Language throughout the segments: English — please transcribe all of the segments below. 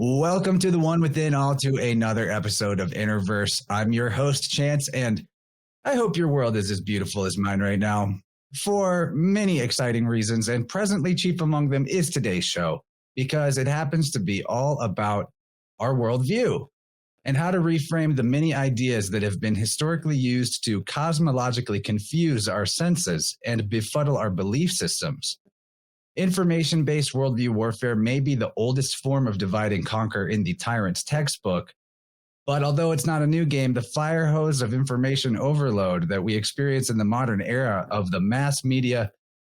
Welcome to the One Within, all to another episode of InnerVerse. I'm your host, Chance, and I hope your world is as beautiful as mine right now for many exciting reasons, and presently chief among them is today's show, because it happens to be all about our worldview and how to reframe the many ideas that have been historically used to cosmologically confuse our senses and befuddle our belief systems. Information-based worldview warfare may be the oldest form of divide and conquer in the Tyrant's textbook, but although it's not a new game, the fire hose of information overload that we experience in the modern era of the mass media,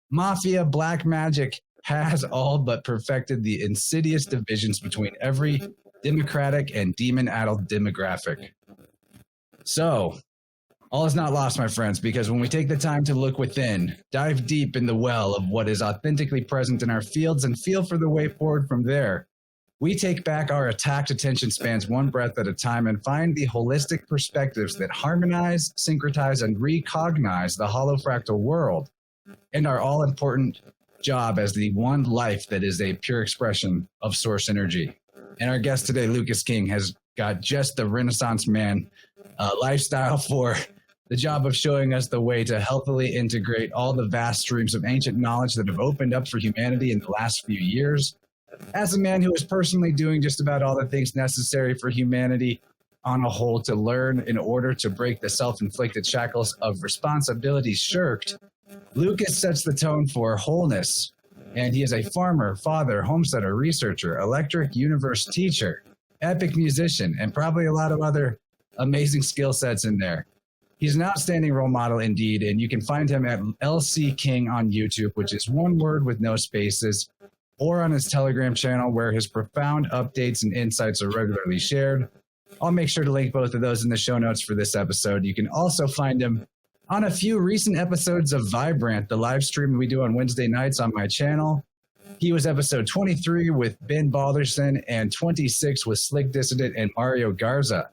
mafia, black magic has all but perfected the insidious divisions between every democratic and demon-addled demographic. So, all is not lost, my friends, because when we take the time to look within, dive deep in the well of what is authentically present in our fields and feel for the way forward from there, we take back our attacked attention spans one breath at a time and find the holistic perspectives that harmonize, syncretize, and recognize the hollow fractal world and our all-important job as the one life that is a pure expression of source energy. And our guest today, Lucas King, has got just the Renaissance man lifestyle for the job of showing us the way to healthily integrate all the vast streams of ancient knowledge that have opened up for humanity in the last few years. As a man who is personally doing just about all the things necessary for humanity on a whole to learn in order to break the self-inflicted shackles of responsibilities shirked, Lucas sets the tone for wholeness. And he is a farmer, father, homesteader, researcher, electric universe teacher, epic musician, and probably a lot of other amazing skill sets in there. He's an outstanding role model indeed, and you can find him at LC King on YouTube, which is one word with no spaces, or on his Telegram channel where his profound updates and insights are regularly shared. I'll make sure to link both of those in the show notes for this episode. You can also find him on a few recent episodes of Vibrant, the live stream we do on Wednesday nights on my channel. He was episode 23 with Ben Balderson and 26 with Slick Dissident and Mario Garza.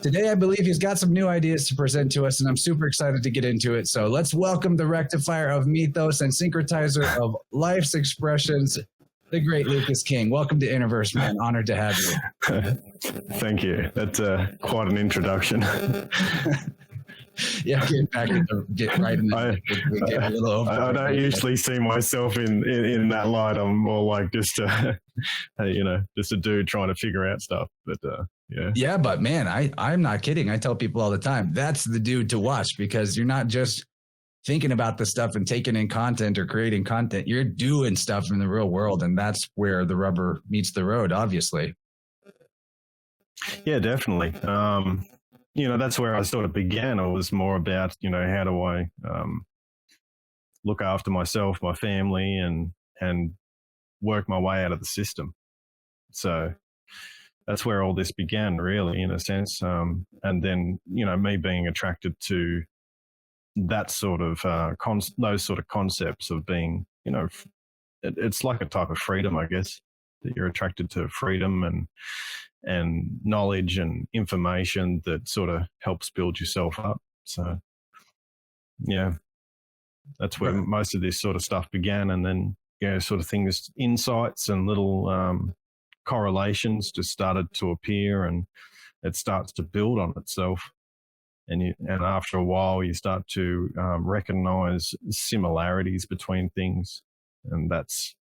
Today, I believe he's got some new ideas to present to us, and I'm super excited to get into it. So let's welcome the rectifier of mythos and syncretizer of life's expressions, the great Lucas King. Welcome to InnerVerse, man. Honored to have you. Thank you. That's quite an introduction. Yeah, get right in the get a little over. I don't usually see myself in that light. I'm more like just just a dude trying to figure out stuff. But yeah, but man, I'm not kidding. I tell people all the time, that's the dude to watch, because you're not just thinking about the stuff and taking in content or creating content. You're doing stuff in the real world, and that's where the rubber meets the road, obviously. Yeah, definitely. That's where I sort of began. It was more about, how do I look after myself, my family, and work my way out of the system. So that's where all this began, really, in a sense. And then, me being attracted to that sort of those sort of concepts of being, it's like a type of freedom, I guess, that you're attracted to freedom and knowledge and information that sort of helps build yourself up. So, yeah, that's where most of this sort of stuff began. And then, sort of things, insights and little correlations just started to appear, and it starts to build on itself. And after a while, you start to recognize similarities between things. And that's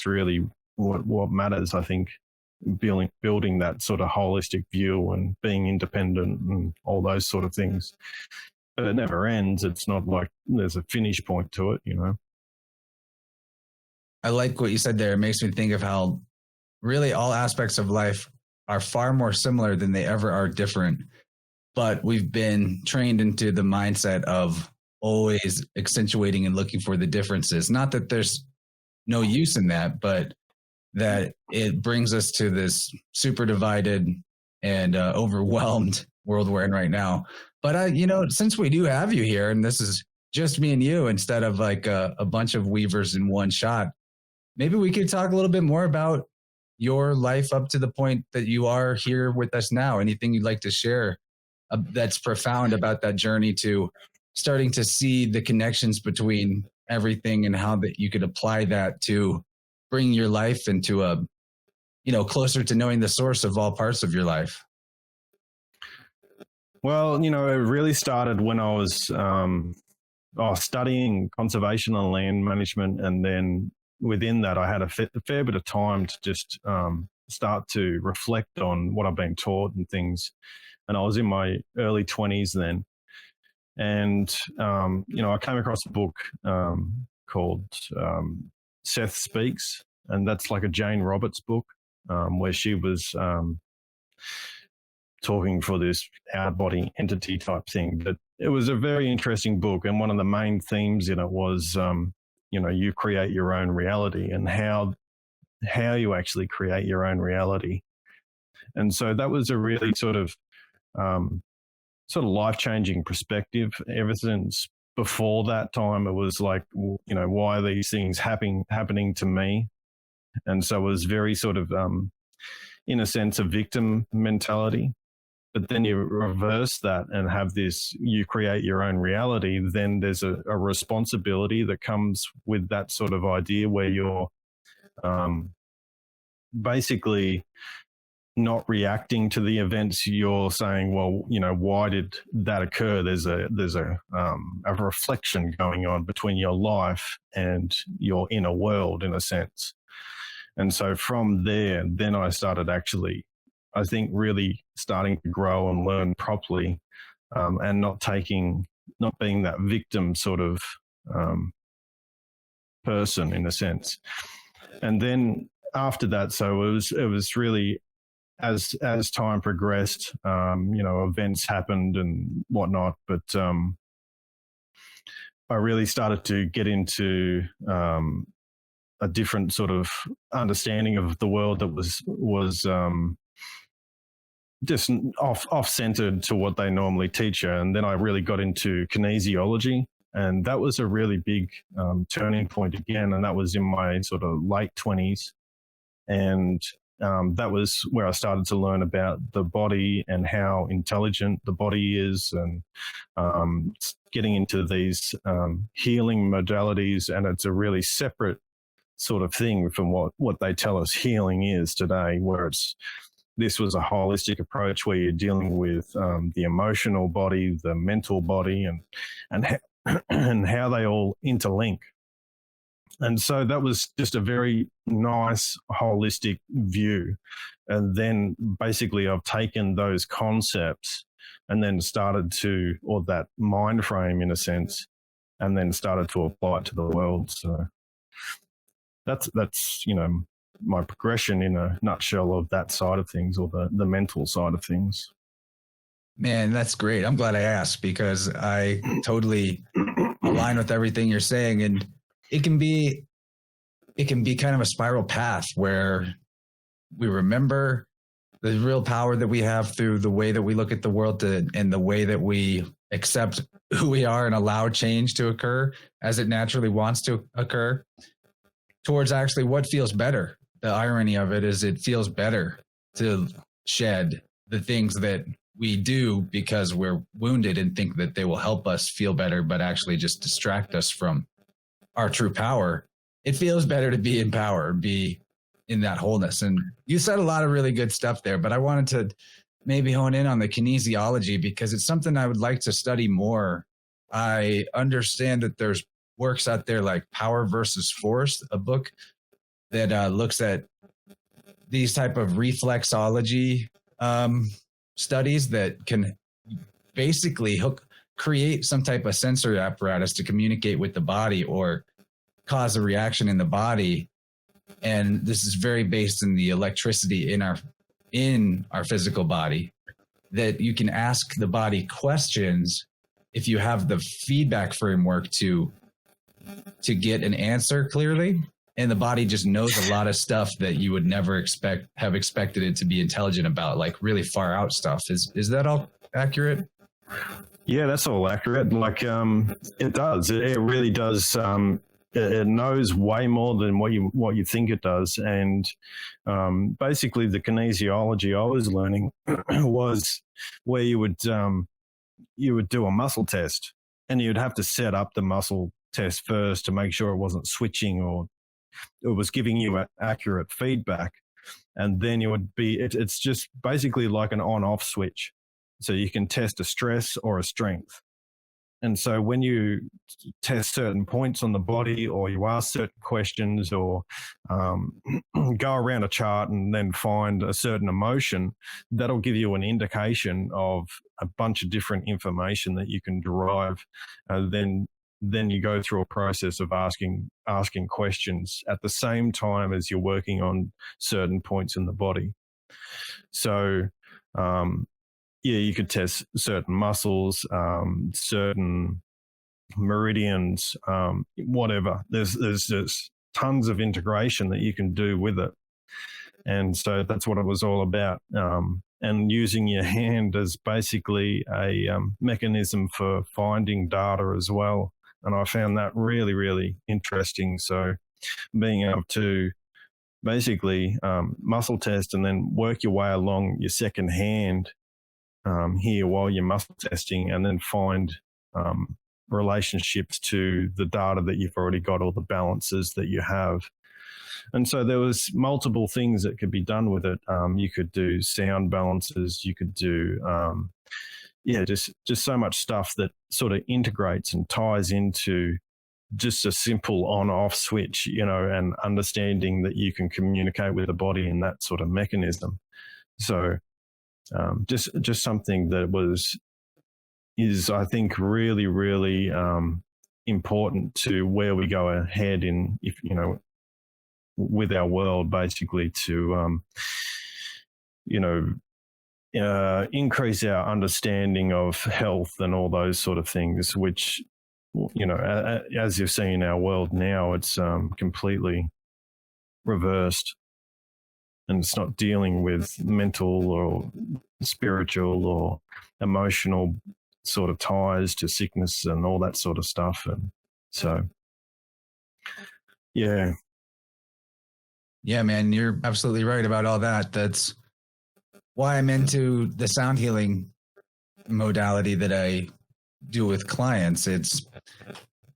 really what matters, I think, building that sort of holistic view and being independent and all those sort of things. But it never ends. It's not like there's a finish point to it, I like what you said there. It makes me think of how really all aspects of life are far more similar than they ever are different. But we've been trained into the mindset of always accentuating and looking for the differences. Not that there's no use in that, but that it brings us to this super divided and overwhelmed world we're in right now. But, since we do have you here, and this is just me and you instead of like a bunch of weavers in one shot, maybe we could talk a little bit more about your life up to the point that you are here with us now. Anything you'd like to share that's profound about that journey to starting to see the connections between everything and how that you could apply that to bring your life into a, closer to knowing the source of all parts of your life? Well, it really started when I was studying conservation and land management. And then within that, I had a fair bit of time to just start to reflect on what I've been taught and things. And I was in my early 20s then. And, I came across a book called Seth Speaks. And that's like a Jane Roberts book where she was talking for this out-body entity type thing. But it was a very interesting book. And one of the main themes in it was, you create your own reality, and how you actually create your own reality. And so that was a really sort of life-changing perspective. Ever since before that time, it was like, why are these things happening to me? And so it was very sort of, in a sense, a victim mentality. But then you reverse that and have this, you create your own reality, then there's a responsibility that comes with that sort of idea where you're basically not reacting to the events. You're saying, well, why did that occur? There's a reflection going on between your life and your inner world, in a sense. And so from there, then I started actually, I think, really starting to grow and learn properly, and not being that victim sort of person, in a sense. And then after that, so it was really, as time progressed, events happened and whatnot, but I really started to get into a different sort of understanding of the world that was just off-centered to what they normally teach you. And then I really got into kinesiology, and that was a really big turning point again. And that was in my sort of late 20s. And that was where I started to learn about the body and how intelligent the body is, and getting into these healing modalities. And it's a really separate sort of thing from what they tell us healing is today, where this was a holistic approach where you're dealing with the emotional body, the mental body, and how they all interlink. And so that was just a very nice holistic view. And then basically I've taken those concepts and then started to, or that mind frame in a sense, and then started to apply it to the world. So that's my progression in a nutshell of that side of things, or the mental side of things. Man, that's great. I'm glad I asked, because I totally align with everything you're saying. And it can be kind of a spiral path where we remember the real power that we have through the way that we look at the world and the way that we accept who we are and allow change to occur as it naturally wants to occur, towards actually what feels better. The irony of it is it feels better to shed the things that we do because we're wounded and think that they will help us feel better, but actually just distract us from our true power. It feels better to be in power, be in that wholeness. And you said a lot of really good stuff there, but I wanted to maybe hone in on the kinesiology, because it's something I would like to study more. I understand that there's works out there like Power versus Force, a book that looks at these type of reflexology studies that can basically create some type of sensory apparatus to communicate with the body or cause a reaction in the body. And this is very based in the electricity in our physical body, that you can ask the body questions if you have the feedback framework to get an answer clearly. And the body just knows a lot of stuff that you would never have expected it to be intelligent about, like really far out stuff. Is that all accurate? Yeah, that's all accurate. Like it does. It really does. It knows way more than what you think it does. And basically, the kinesiology I was learning was where you would do a muscle test, and you'd have to set up the muscle test first to make sure it wasn't switching or it was giving you accurate feedback. And then it's just basically like an on-off switch. So you can test a stress or a strength. And so when you test certain points on the body, or you ask certain questions, or go around a chart and then find a certain emotion, that'll give you an indication of a bunch of different information that you can derive. Then you go through a process of asking questions at the same time as you're working on certain points in the body. So, you could test certain muscles, certain meridians, whatever. There's just tons of integration that you can do with it. And so that's what it was all about. And using your hand as basically a mechanism for finding data as well. And I found that really, really interesting. So being able to basically muscle test and then work your way along your second hand here while you're muscle testing, and then find relationships to the data that you've already got, or the balances that you have. And so there was multiple things that could be done with it. You could do sound balances. You could do, just so much stuff that sort of integrates and ties into just a simple on-off switch, and understanding that you can communicate with the body in that sort of mechanism. So just something that is I think really, really important to where we go ahead with our world, basically, to increase our understanding of health and all those sort of things, which, as you've seen in our world now, it's completely reversed. And it's not dealing with mental or spiritual or emotional sort of ties to sickness and all that sort of stuff. And so, yeah. Yeah, man, you're absolutely right about all that. That's why I'm into the sound healing modality that I do with clients. It's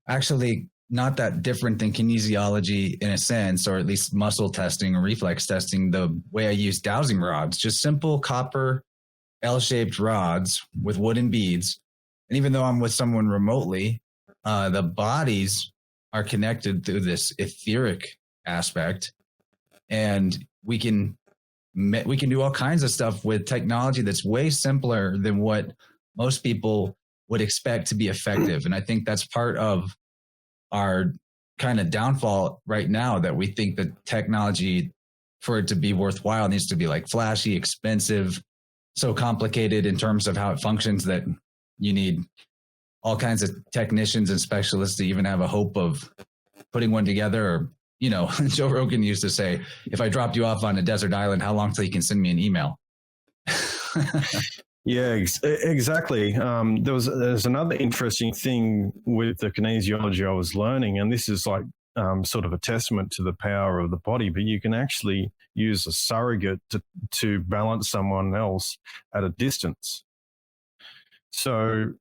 actually not that different than kinesiology in a sense, or at least muscle testing or reflex testing, the way I use dowsing rods, just simple copper L-shaped rods with wooden beads. And even though I'm with someone remotely, the bodies are connected through this etheric aspect. And we can do all kinds of stuff with technology that's way simpler than what most people would expect to be effective. And I think that's part of our kind of downfall right now, that we think that technology, for it to be worthwhile, needs to be like flashy, expensive, so complicated in terms of how it functions that you need all kinds of technicians and specialists to even have a hope of putting one together. Or, Joe Rogan used to say, if I dropped you off on a desert island, how long till you can send me an email? Yeah, exactly. There's another interesting thing with the kinesiology I was learning, and this is like sort of a testament to the power of the body, but you can actually use a surrogate to balance someone else at a distance. So,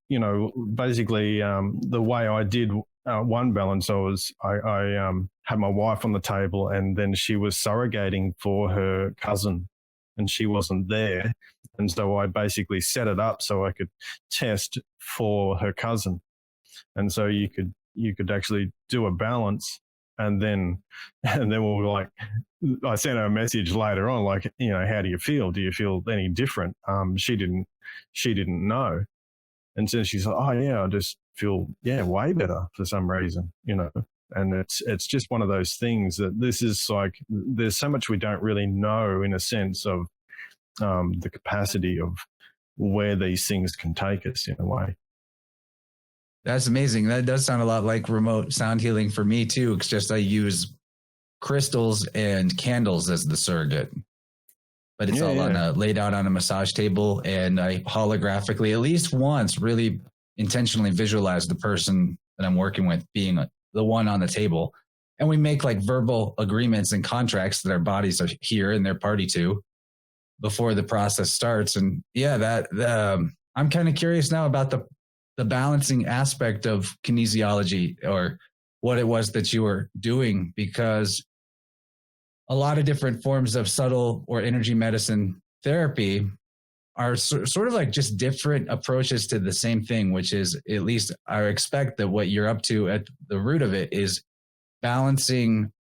basically the way I did one balance, I had my wife on the table, and then she was surrogating for her cousin, and she wasn't there. And so I basically set it up so I could test for her cousin. And so you could actually do a balance, and then we were like, I sent her a message later on, like, how do you feel? Do you feel any different? She didn't know. And so she's like, oh yeah, I just feel, way better for some reason, and it's just one of those things that this is like, there's so much we don't really know, in a sense of the capacity of where these things can take us in a way. That's amazing. That does sound a lot like remote sound healing for me too. It's just I use crystals and candles as the surrogate, but it's laid out on a massage table, and I holographically at least once really intentionally visualize the person that I'm working with being the one on the table. And we make like verbal agreements and contracts that our bodies are here and they're party to before the process starts. And I'm kind of curious now about the balancing aspect of kinesiology, or what it was that you were doing, because a lot of different forms of subtle or energy medicine therapy are sort of like just different approaches to the same thing, which is, at least I expect that what you're up to at the root of it is balancing,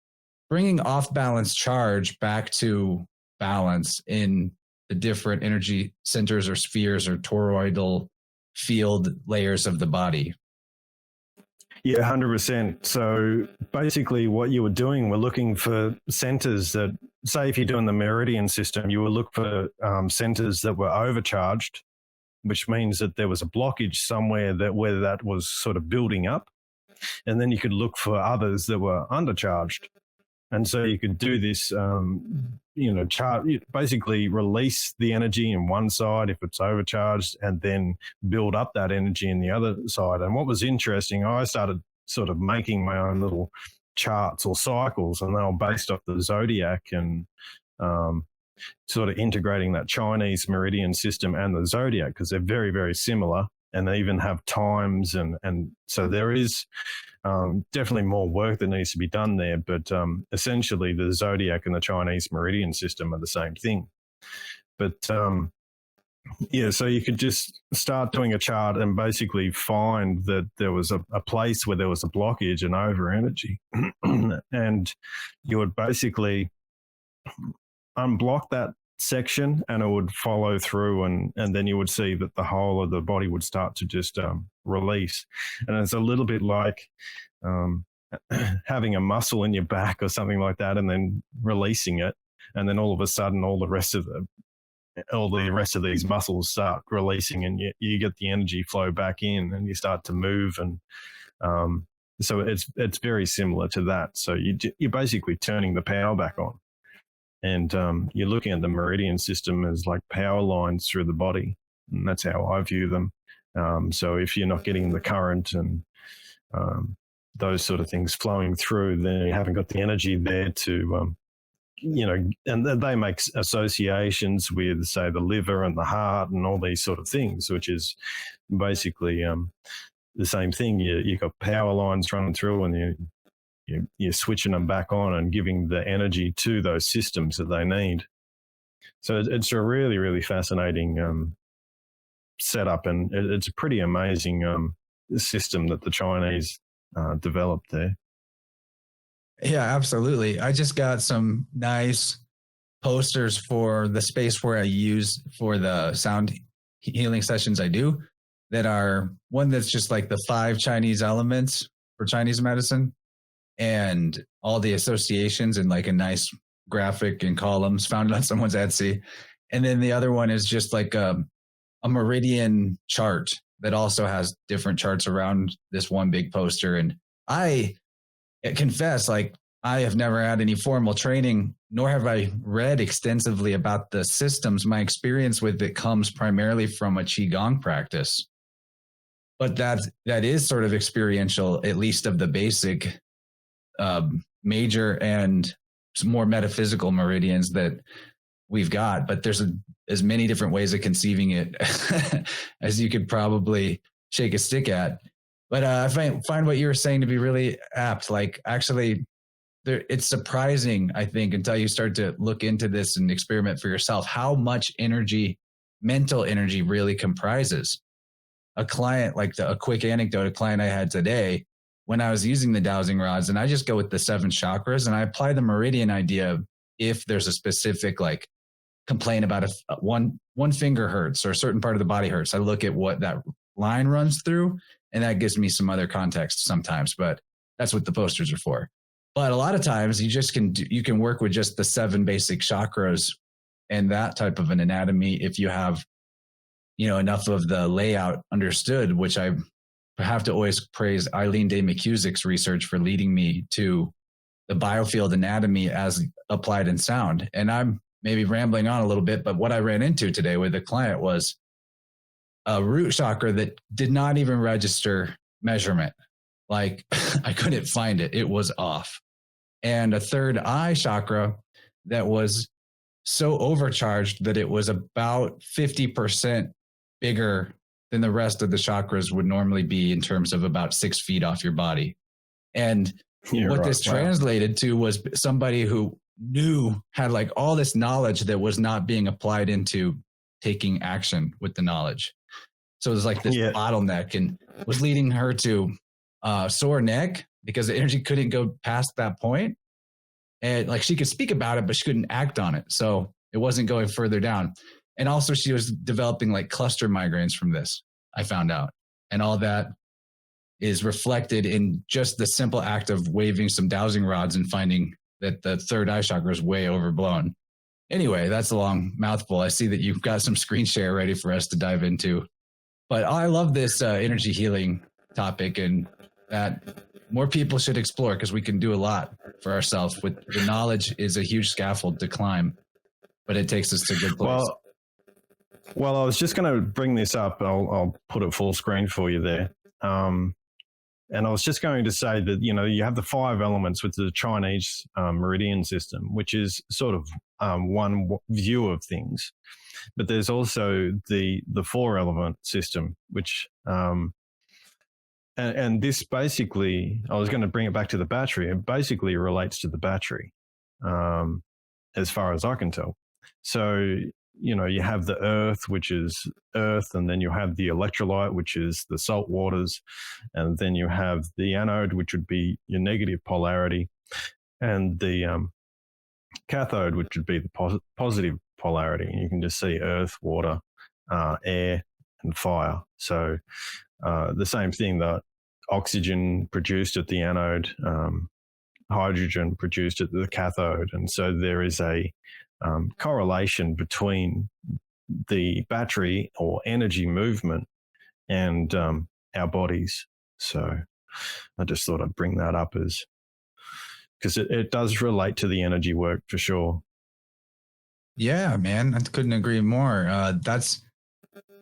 bringing off balance charge back to balance in the different energy centers or spheres or toroidal field layers of the body. Yeah, 100%. So basically what you were doing, we're looking for centers that, say if you're doing the meridian system, you will look for centers that were overcharged, which means that there was a blockage somewhere where that was sort of building up. And then you could look for others that were undercharged. And so you could do this, basically release the energy in one side if it's overcharged, and then build up that energy in the other side. And what was interesting, I started sort of making my own little charts or cycles, and they were based off the zodiac, and sort of integrating that Chinese meridian system and the zodiac, because they're very, very similar, and they even have times. And so there is definitely more work that needs to be done there. But essentially the zodiac and the Chinese meridian system are the same thing. But yeah, so you could just start doing a chart and basically find that there was a place where there was a blockage and over energy. And you would basically unblock that section, and it would follow through, and then you would see that the whole of the body would start to just release. And it's a little bit like having a muscle in your back or something like that, and then releasing it, and then all of a sudden all the rest of these muscles start releasing, and you get the energy flow back in, and you start to move. And so it's very similar to that. So you're basically turning the power back on. And you're looking at the meridian system as like power lines through the body. And that's how I view them. So if you're not getting the current and those sort of things flowing through, then you haven't got the energy there to, and they make associations with, say, the liver and the heart and all these sort of things, which is basically the same thing. You've got power lines running through, and you're switching them back on and giving the energy to those systems that they need. So it's a really, really fascinating setup, and it's a pretty amazing system that the Chinese developed there. Yeah, absolutely. I just got some nice posters for the space where I use for the sound healing sessions I do, that are one that's just like the 5 Chinese elements for Chinese medicine, and all the associations in like a nice graphic and columns found on someone's Etsy. And then the other one is just like a meridian chart that also has different charts around this one big poster. And I confess, like, I have never had any formal training, nor have I read extensively about the systems. My experience with it comes primarily from a Qigong practice. But that is sort of experiential, at least of the basic major and more metaphysical meridians that we've got. But there's as many different ways of conceiving it as you could probably shake a stick at. But I find what you were saying to be really apt. Like, actually, it's surprising, I think, until you start to look into this and experiment for yourself, how much energy, mental energy, really comprises. A client, like a quick anecdote, a client I had today, when I was using the dowsing rods, and I just go with the 7 chakras, and I apply the meridian idea if there's a specific like complaint about one finger hurts or a certain part of the body hurts. I look at what that line runs through, and that gives me some other context sometimes, but that's what the posters are for. But a lot of times you can work with just the 7 basic chakras and that type of an anatomy if you have, enough of the layout understood, which I have to always praise Eileen Day McCusick's research for leading me to the biofield anatomy as applied in sound. And I'm maybe rambling on a little bit, but what I ran into today with a client was a root chakra that did not even register measurement. Like, I couldn't find it. It was off. And a third eye chakra that was so overcharged that it was about 50% bigger than the rest of the chakras would normally be, in terms of about 6 feet off your body. And what right. this translated to was somebody who had like all this knowledge that was not being applied into taking action with the knowledge. So it was like this bottleneck, and was leading her to sore neck because the energy couldn't go past that point. And like she could speak about it, but she couldn't act on it. So it wasn't going further down. And also she was developing like cluster migraines from this, I found out. And all that is reflected in just the simple act of waving some dowsing rods and finding that the third eye chakra is way overblown. Anyway, that's a long mouthful. I see that you've got some screen share ready for us to dive into. But I love this energy healing topic, and that more people should explore, because we can do a lot for ourselves. With the knowledge is a huge scaffold to climb, but it takes us to a good place. Well, I was just going to bring this up. I'll put it full screen for you there. And I was just going to say that, you have the 5 elements with the Chinese meridian system, which is sort of one view of things. But there's also the 4 element system, which, and this basically, I was going to bring it back to the battery. It basically relates to the battery, as far as I can tell. So, you have the earth, which is earth, and then you have the electrolyte, which is the salt waters, and then you have the anode, which would be your negative polarity, and the cathode, which would be the positive polarity. And you can just see earth, water, air, and fire. So the same thing, that oxygen produced at the anode, hydrogen produced at the cathode. And so there is a correlation between the battery or energy movement and our bodies. So I just thought I'd bring that up because it does relate to the energy work for sure. Yeah, man, I couldn't agree more. That's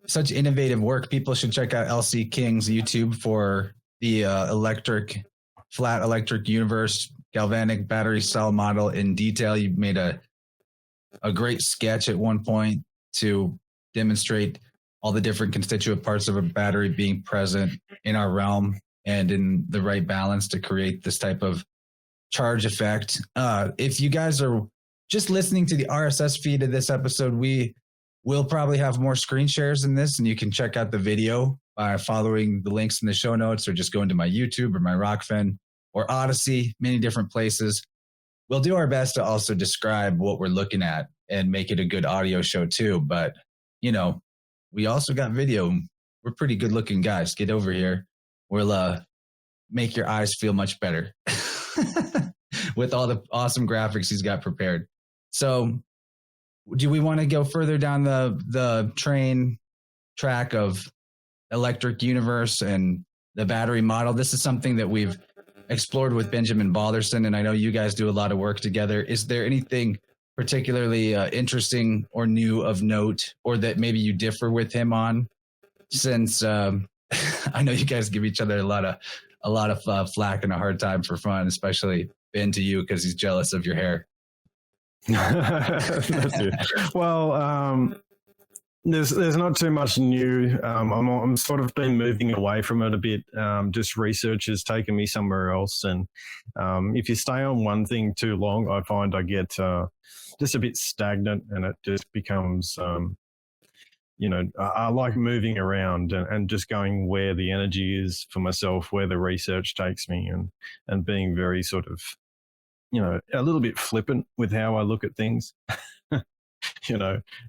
such innovative work. People should check out LC King's YouTube for the flat electric universe galvanic battery cell model in detail. You made a great sketch at one point to demonstrate all the different constituent parts of a battery being present in our realm and in the right balance to create this type of charge effect. If you guys are just listening to the RSS feed of this episode, we will probably have more screen shares in this, and you can check out the video by following the links in the show notes, or just going to my YouTube or my Rockfin or Odyssey, many different places. We'll do our best to also describe what we're looking at and make it a good audio show too. But, we also got video. We're pretty good looking guys. Get over here. We'll make your eyes feel much better with all the awesome graphics he's got prepared. So do we want to go further down the track of electric universe and the battery model? This is something that we've explored with Benjamin Balderson, and I know you guys do a lot of work together. Is there anything particularly interesting or new of note, or that maybe you differ with him on? Since I know you guys give each other a lot of flack and a hard time for fun, especially Ben to you because he's jealous of your hair. That's it. Well, there's not too much new. I'm sort of been moving away from it a bit. Just research has taken me somewhere else, and if you stay on one thing too long, I find I get just a bit stagnant, and it just becomes, I like moving around and just going where the energy is for myself, where the research takes me, and being very sort of, a little bit flippant with how I look at things.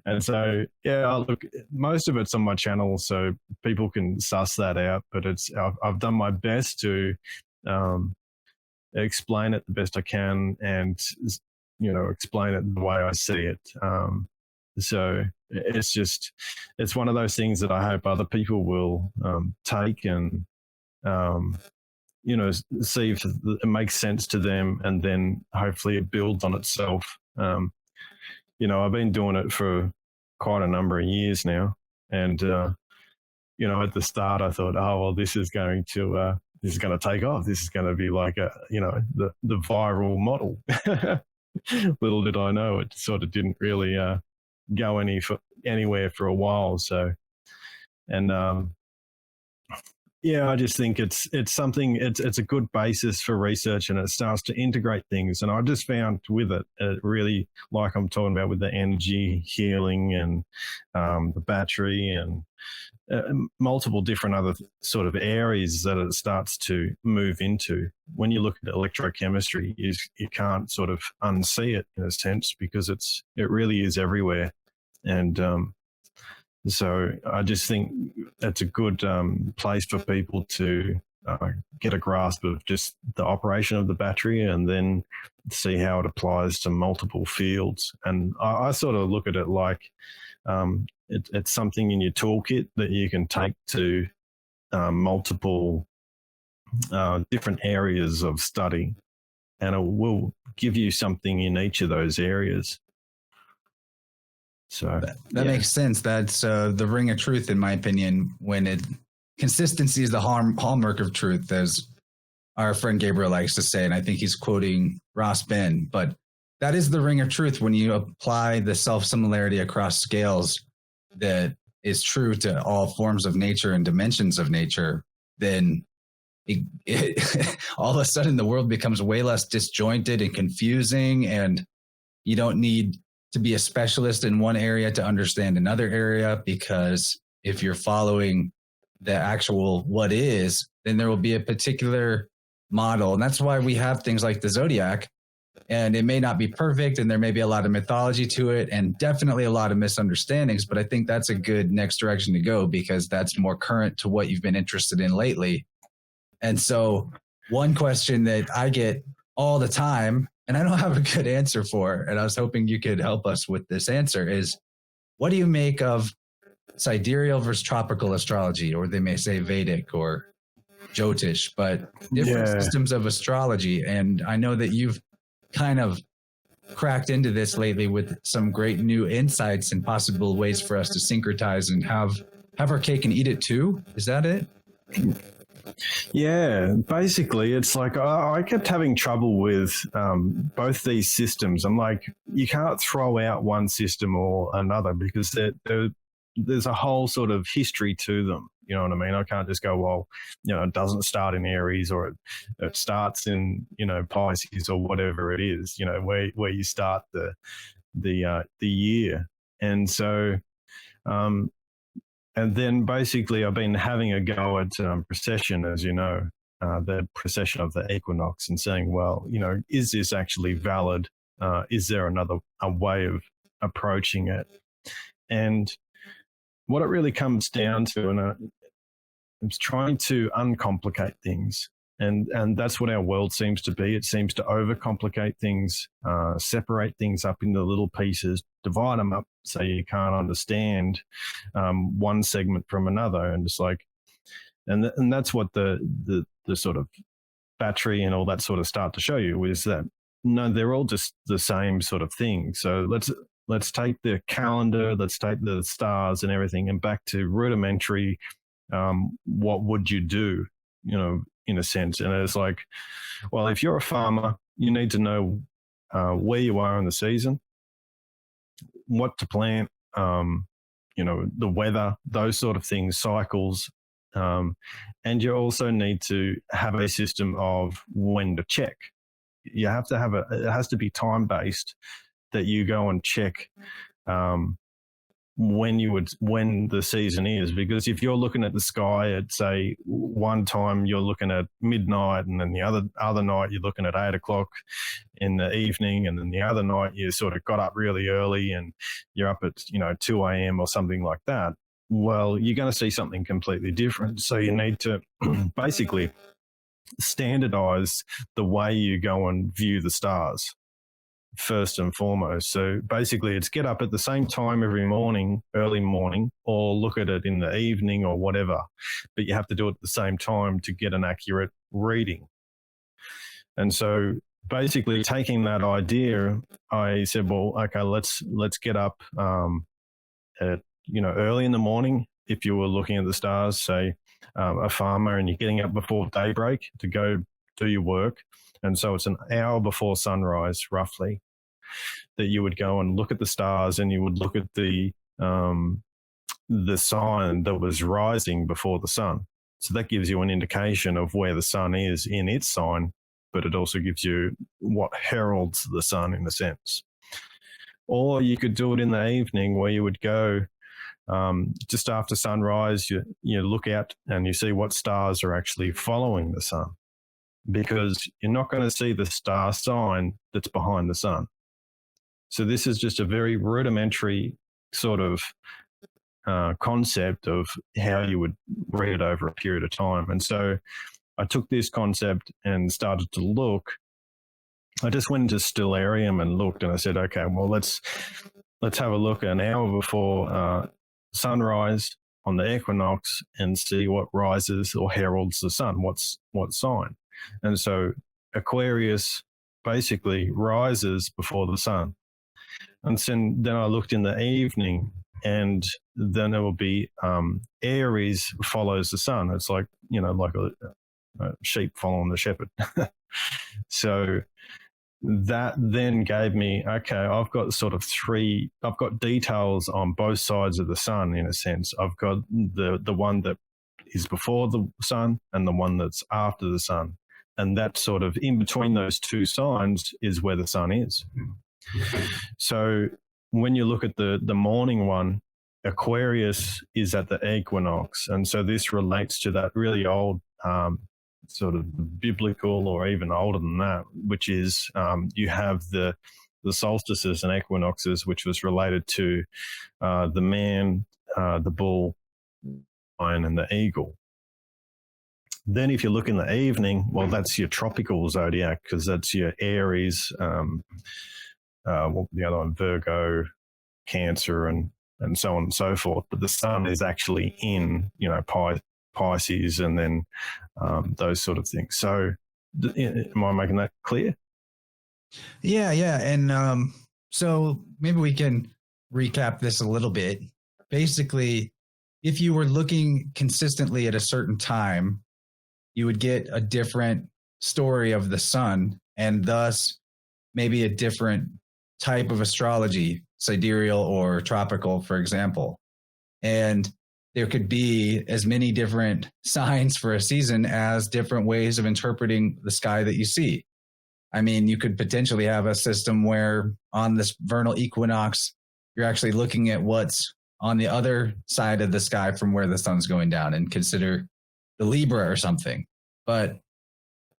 And so, look, most of it's on my channel, so people can suss that out, but I've done my best to explain it the best I can, and, explain it the way I see it. So it's one of those things that I hope other people will take and, see if it makes sense to them, and then hopefully it builds on itself. I've been doing it for quite a number of years now. And, at the start I thought, oh, well, this is going to take off. This is going to be like the viral model. Little did I know, it sort of didn't really go anywhere for a while. So, and Yeah, I just think it's something, it's a good basis for research, and it starts to integrate things. And I just found with it really, like I'm talking about with the energy healing and the battery and multiple different other sort of areas that it starts to move into. When you look at electrochemistry, you can't sort of unsee it in a sense, because it really is everywhere. And so I just think that's a good place for people to get a grasp of just the operation of the battery, and then see how it applies to multiple fields. And I sort of look at it like it's something in your toolkit that you can take to multiple different areas of study, and it will give you something in each of those areas. So that makes sense. That's the ring of truth, in my opinion. Consistency is the hallmark of truth, as our friend Gabriel likes to say, and I think he's quoting Ross Ben. But that is the ring of truth. When you apply the self-similarity across scales that is true to all forms of nature and dimensions of nature, then all of a sudden the world becomes way less disjointed and confusing, and you don't need to be a specialist in one area to understand another area, because if you're following the actual what is, then there will be a particular model. And that's why we have things like the zodiac, and it may not be perfect, and there may be a lot of mythology to it, and definitely a lot of misunderstandings, but I think that's a good next direction to go, because that's more current to what you've been interested in lately. And so one question that I get all the time, and I don't have a good answer for, and I was hoping you could help us with this answer, is what do you make of sidereal versus tropical astrology? Or they may say Vedic or Jyotish, but different systems of astrology. And I know that you've kind of cracked into this lately with some great new insights and possible ways for us to syncretize and have our cake and eat it too. Is that it? Yeah, basically, it's like I kept having trouble with both these systems. I'm like, you can't throw out one system or another, because there's a whole sort of history to them. You know what I mean? I can't just go, well, it doesn't start in Aries, or it starts in, Pisces, or whatever it is, where you start the year. And so, and then basically I've been having a go at precession, as you know, the precession of the equinox, and saying, well, is this actually valid? Is there a way of approaching it? And what it really comes down to, and it's trying to uncomplicate things. And that's what our world seems to be. It seems to overcomplicate things, separate things up into little pieces, divide them up so you can't understand one segment from another. And it's like, and that's what the sort of battery and all that sort of start to show you, is that no, they're all just the same sort of thing. So let's take the calendar, let's take the stars and everything, and back to rudimentary. What would you do? In a sense. And it's like, well, if you're a farmer, you need to know where you are in the season, what to plant, the weather, those sort of things, cycles. And you also need to have a system of when to check. You have to it has to be time-based, that you go and check when the season is. Because if you're looking at the sky at, say, one time you're looking at midnight, and then the other night you're looking at 8 o'clock in the evening, and then the other night you sort of got up really early and you're up at 2 a.m. or something like that, well, you're going to see something completely different. So you need to basically standardize the way you go and view the stars, first and foremost. So basically it's get up at the same time every morning, early morning, or look at it in the evening or whatever, but you have to do it at the same time to get an accurate reading. And so basically taking that idea, I said, well, okay, let's get up at early in the morning. If you were looking at the stars, say a farmer, and you're getting up before daybreak to go do your work, and so it's an hour before sunrise, roughly, that you would go and look at the stars, and you would look at the sign that was rising before the sun. So that gives you an indication of where the sun is in its sign, but it also gives you what heralds the sun in a sense. Or you could do it in the evening, where you would go just after sunrise, you look out and you see what stars are actually following the sun, because you're not going to see the star sign that's behind the sun. So this is just a very rudimentary sort of concept of how you would read it over a period of time. And so I took this concept and started to look. I just went into Stellarium and looked, and I said, okay, well, let's have a look an hour before sunrise on the equinox and see what rises or heralds the sun, what sign. And so Aquarius basically rises before the sun. And then I looked in the evening, and then there will be Aries follows the sun. It's like, like a sheep following the shepherd. So that then gave me, okay, I've got I've got details on both sides of the sun in a sense. I've got the one that is before the sun and the one that's after the sun. And that sort of in between those two signs is where the sun is. So when you look at the morning one, Aquarius is at the equinox. And so this relates to that really old sort of biblical, or even older than that, which is you have the solstices and equinoxes, which was related to the man, the bull, lion, and the eagle. Then if you look in the evening, well, that's your tropical zodiac, because that's your Aries, the other one, Virgo, Cancer, and so on and so forth. But the sun is actually in, Pisces, and then those sort of things. So am I making that clear? Yeah. And so maybe we can recap this a little bit. Basically, if you were looking consistently at a certain time, you would get a different story of the sun, and thus maybe a different type of astrology, sidereal or tropical, for example. And there could be as many different signs for a season as different ways of interpreting the sky that you see. I mean, you could potentially have a system where on this vernal equinox, you're actually looking at what's on the other side of the sky from where the sun's going down, and consider the Libra or something. But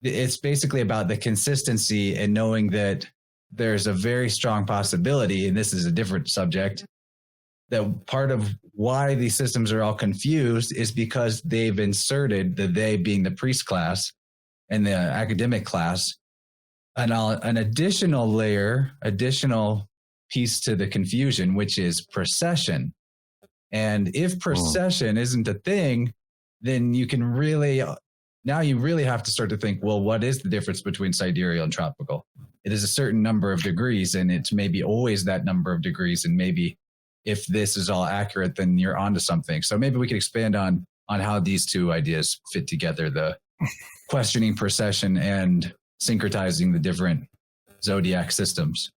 it's basically about the consistency and knowing that there's a very strong possibility, and this is a different subject, that part of why these systems are all confused is because they've inserted, the they being the priest class and the academic class, an additional layer, additional piece to the confusion, which is precession. And if precession isn't a thing, then you really have to start to think, well, what is the difference between sidereal and tropical? It is a certain number of degrees, and it's maybe always that number of degrees. And maybe if this is all accurate, then you're onto something. So maybe we could expand on how these two ideas fit together, the questioning precession and syncretizing the different zodiac systems.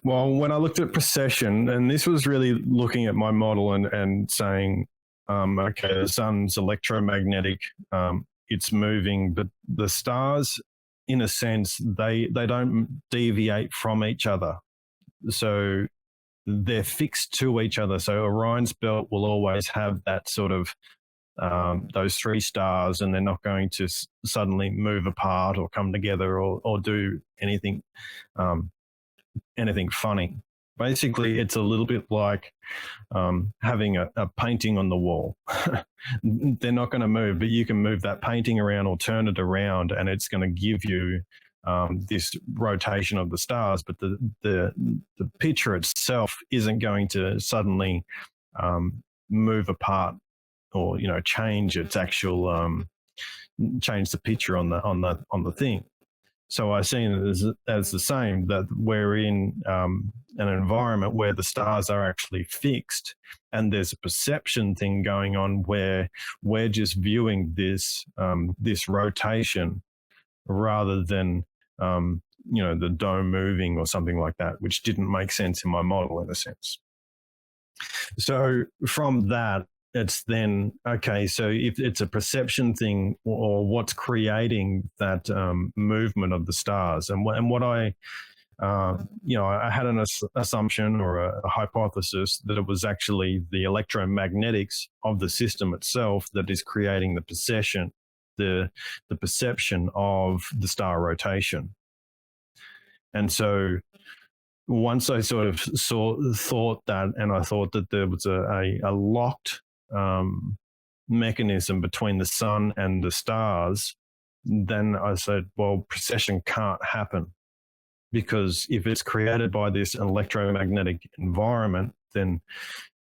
Well, when I looked at precession, and this was really looking at my model and saying, okay, the sun's electromagnetic, it's moving, but the stars, in a sense, they don't deviate from each other. So they're fixed to each other. So Orion's belt will always have that sort of those three stars, and they're not going to suddenly move apart or come together or do anything funny. Basically, it's a little bit like having a painting on the wall. They're not going to move, but you can move that painting around or turn it around, and it's going to give you this rotation of the stars. But the picture itself isn't going to suddenly move apart or change its actual change the picture on the thing. So I see it as the same, that we're in an environment where the stars are actually fixed, and there's a perception thing going on where we're just viewing this rotation rather than the dome moving or something like that, which didn't make sense in my model in a sense. So from that, it's then, okay, so if it's a perception thing, or what's creating that movement of the stars, and what I, I had an assumption or a hypothesis that it was actually the electromagnetics of the system itself that is creating the perception, the perception of the star rotation. And so once I sort of thought that, and I thought that there was a locked mechanism between the sun and the stars, then I said, well, precession can't happen, because if it's created by this electromagnetic environment, then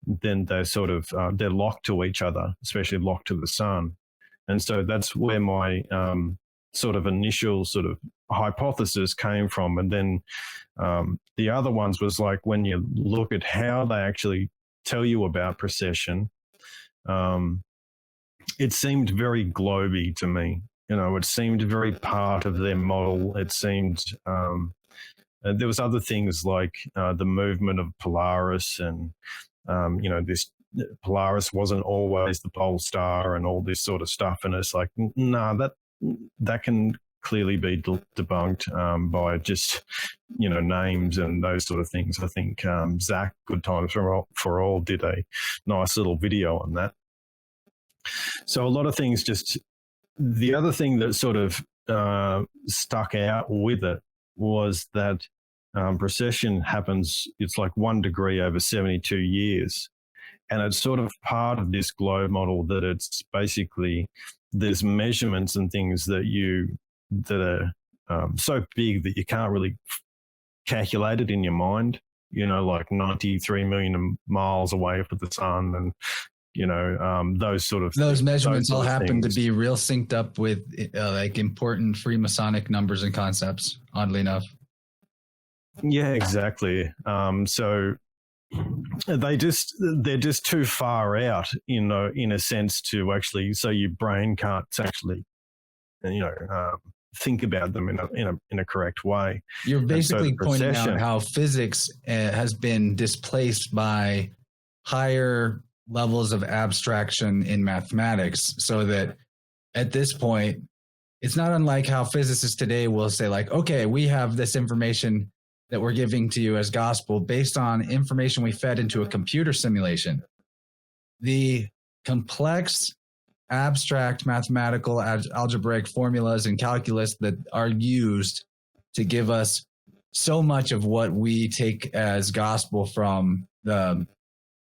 they're sort of they're locked to each other, especially locked to the sun. And so that's where my sort of initial sort of hypothesis came from. And then the other ones was like, when you look at how they actually tell you about precession, it seemed very globy to me. It seemed very part of their model. It seemed there was other things like the movement of Polaris, and this Polaris wasn't always the pole star, and all this sort of stuff. And it's like, no, that can clearly be debunked by just names and those sort of things. I think Zach Good Times for All did a nice little video on that. So a lot of things just. The other thing that sort of stuck out with it was that precession happens, it's like 1 degree over 72 years. And it's sort of part of this globe model that it's basically, there's measurements and things that are so big that you can't really calculate it in your mind, like 93 million miles away from the sun, and those measurements all happen to be real synced up with like important Freemasonic numbers and concepts, oddly enough. Yeah, exactly. So they're just too far out, in a sense, to actually, so your brain can't actually, think about them in a correct way. You're basically pointing out how physics has been displaced by higher levels of abstraction in mathematics, so that at this point, it's not unlike how physicists today will say, like, okay, we have this information that we're giving to you as gospel based on information we fed into a computer simulation. The complex, abstract mathematical algebraic formulas and calculus that are used to give us so much of what we take as gospel from the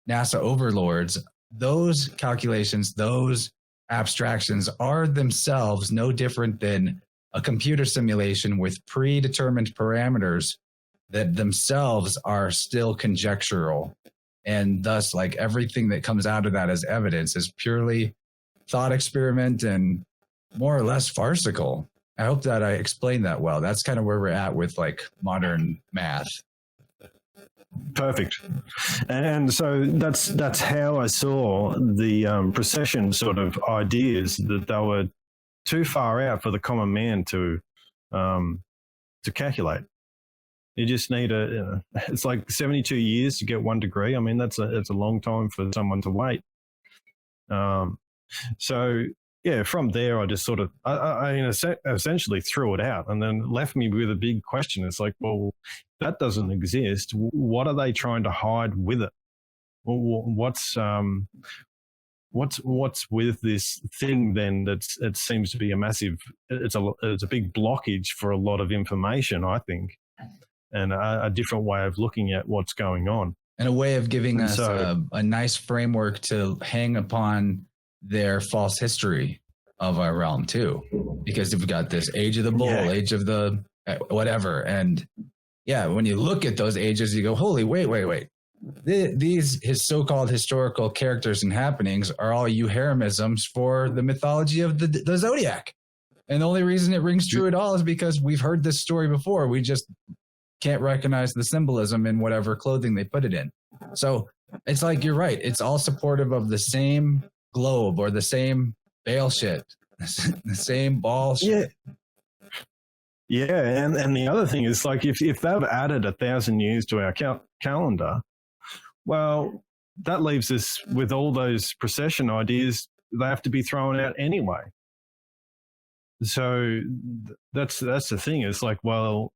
NASA overlords, those calculations, those abstractions are themselves no different than a computer simulation with predetermined parameters that themselves are still conjectural. And thus, like, everything that comes out of that as evidence is purely thought experiment and more or less farcical. I hope that I explained that well. That's kind of where we're at with like modern math. Perfect. And so that's how I saw the precession sort of ideas, that they were too far out for the common man to calculate. You just need it's like 72 years to get 1 degree. I mean, that's a long time for someone to wait. So yeah, from there, I just sort of, I essentially threw it out, and then left me with a big question. It's like, well, that doesn't exist. What are they trying to hide with it? What's with this thing then? It seems to be a massive. It's a big blockage for a lot of information, I think, and a different way of looking at what's going on, and a way of giving us a nice framework to hang upon their false history of our realm too, because you've got this age of the bull, age of the whatever, and yeah, when you look at those ages, you go, holy, wait. These his so-called historical characters and happenings are all euherisms for the mythology of the zodiac, and the only reason it rings true at all is because we've heard this story before. We just can't recognize the symbolism in whatever clothing they put it in. So it's like, you're right, it's all supportive of the same globe or the same Baal shit, the same ball shit. Yeah, and the other thing is, like, if they've added 1,000 years to our calendar, well, that leaves us with all those precession ideas. They have to be thrown out anyway. So that's the thing. It's like, well,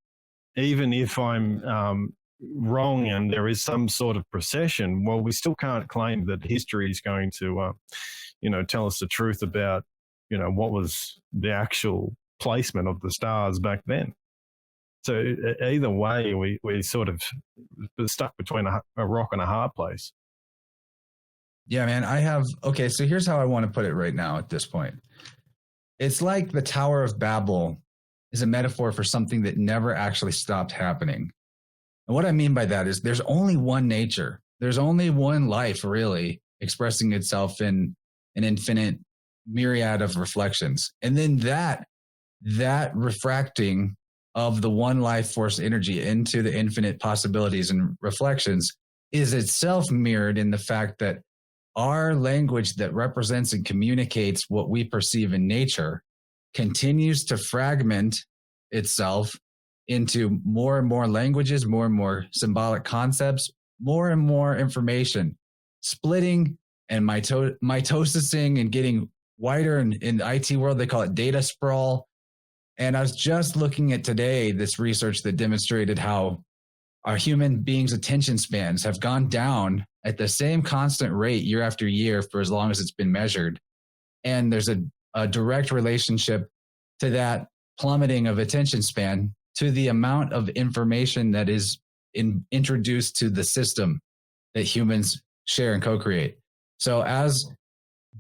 even if I'm wrong and there is some sort of precession, well, we still can't claim that history is going to, tell us the truth about, what was the actual placement of the stars back then. So either way, we sort of stuck between a rock and a hard place. Yeah, man, okay, so here's how I want to put it right now at this point. It's like the Tower of Babel is a metaphor for something that never actually stopped happening. And what I mean by that is there's only one nature. There's only one life, really, expressing itself in an infinite myriad of reflections. And then that refracting of the one life force energy into the infinite possibilities and reflections is itself mirrored in the fact that our language that represents and communicates what we perceive in nature continues to fragment itself into more and more languages, more and more symbolic concepts, more and more information, splitting and mitosising and getting wider. In the IT world, they call it data sprawl. And I was just looking at today this research that demonstrated how our human beings' attention spans have gone down at the same constant rate year after year for as long as it's been measured. And there's a direct relationship to that plummeting of attention span to the amount of information that is introduced to the system that humans share and co-create. So as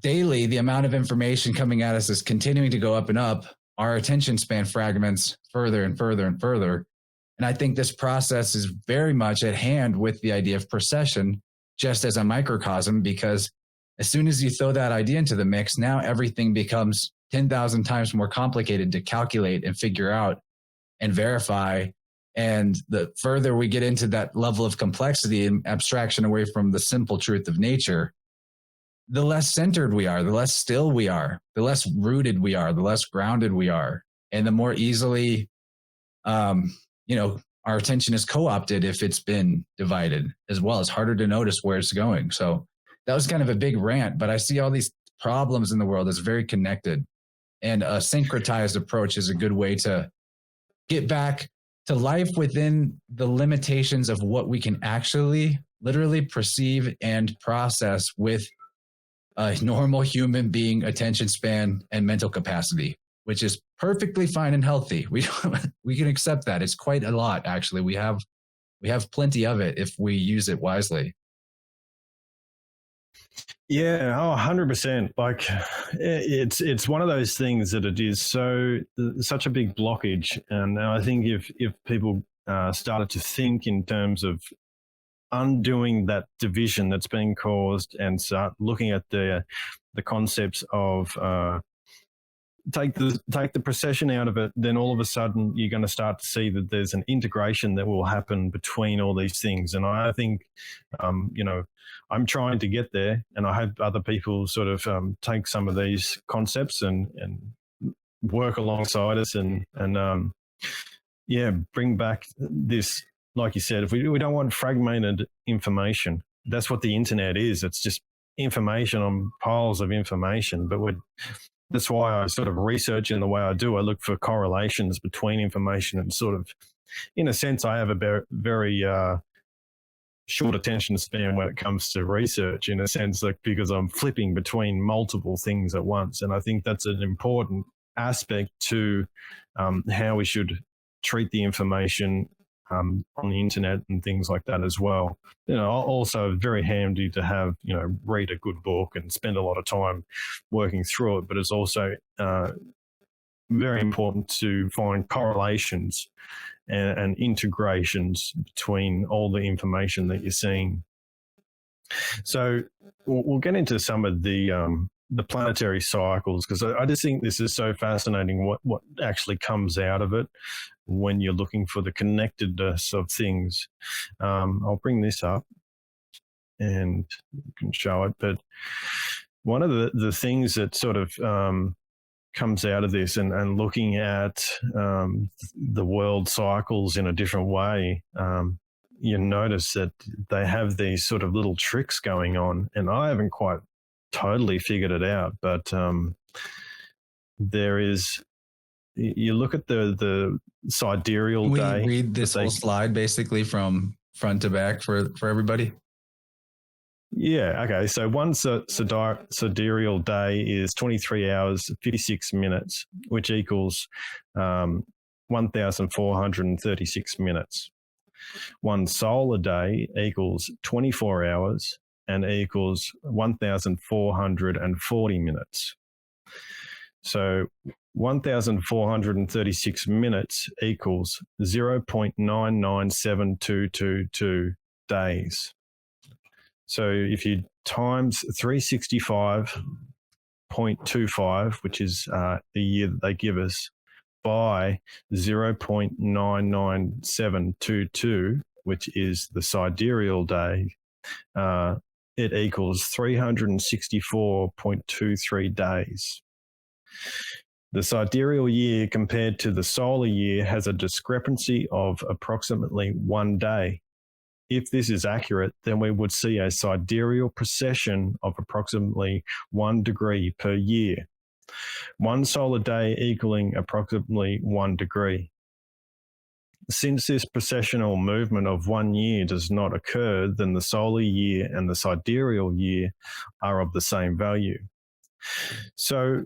daily, the amount of information coming at us is continuing to go up and up, our attention span fragments further and further and further. And I think this process is very much at hand with the idea of precession, just as a microcosm, because as soon as you throw that idea into the mix, now everything becomes 10,000 times more complicated to calculate and figure out and verify. And the further we get into that level of complexity and abstraction away from the simple truth of nature, the less centered we are, the less still we are, the less rooted we are, the less grounded we are, and the more easily, our attention is co-opted if it's been divided as well. It's harder to notice where it's going. So that was kind of a big rant, but I see all these problems in the world as very connected, and a syncretized approach is a good way to get back to life within the limitations of what we can actually literally perceive and process with a normal human being attention span and mental capacity, which is perfectly fine and healthy. We can accept that. It's quite a lot, actually. We have plenty of it if we use it wisely. Yeah, 100%. Like it's one of those things that it is such a big blockage. And I think if people started to think in terms of undoing that division that's being caused and start looking at the concepts of take the precession out of it, then all of a sudden you're going to start to see that there's an integration that will happen between all these things. And I think, I'm trying to get there, and I hope other people sort of take some of these concepts and work alongside us and bring back this. Like you said, if we don't want fragmented information, that's what the internet is. It's just information on piles of information. But that's why I sort of research in the way I do. I look for correlations between information and sort of, in a sense, I have a very short attention span when it comes to research, in a sense, like because I'm flipping between multiple things at once. And I think that's an important aspect to how we should treat the information on the internet and things like that as well. Also very handy to have, read a good book and spend a lot of time working through it, but it's also very important to find correlations and integrations between all the information that you're seeing. So we'll get into some of the planetary cycles, because I just think this is so fascinating what actually comes out of it when you're looking for the connectedness of things. I'll bring this up and you can show it. But one of the things that sort of comes out of this and looking at the world cycles in a different way, you notice that they have these sort of little tricks going on, and I haven't quite totally figured it out, but there is, you look at the sidereal Can we day. read this whole slide basically from front to back for everybody? Yeah, okay. So one sidereal day is 23 hours, 56 minutes, which equals 1,436 minutes. One solar day equals 24 hours and equals 1,440 minutes. So 1,436 minutes equals 0.997222 days. So if you times 365.25, which is the year that they give us, by 0.99722, which is the sidereal day, it equals 364.23 days. The sidereal year compared to the solar year has a discrepancy of approximately 1 day. If this is accurate, then we would see a sidereal precession of approximately 1 degree per year. One solar day equaling approximately 1 degree. Since this precessional movement of 1 year does not occur, then the solar year and the sidereal year are of the same value. So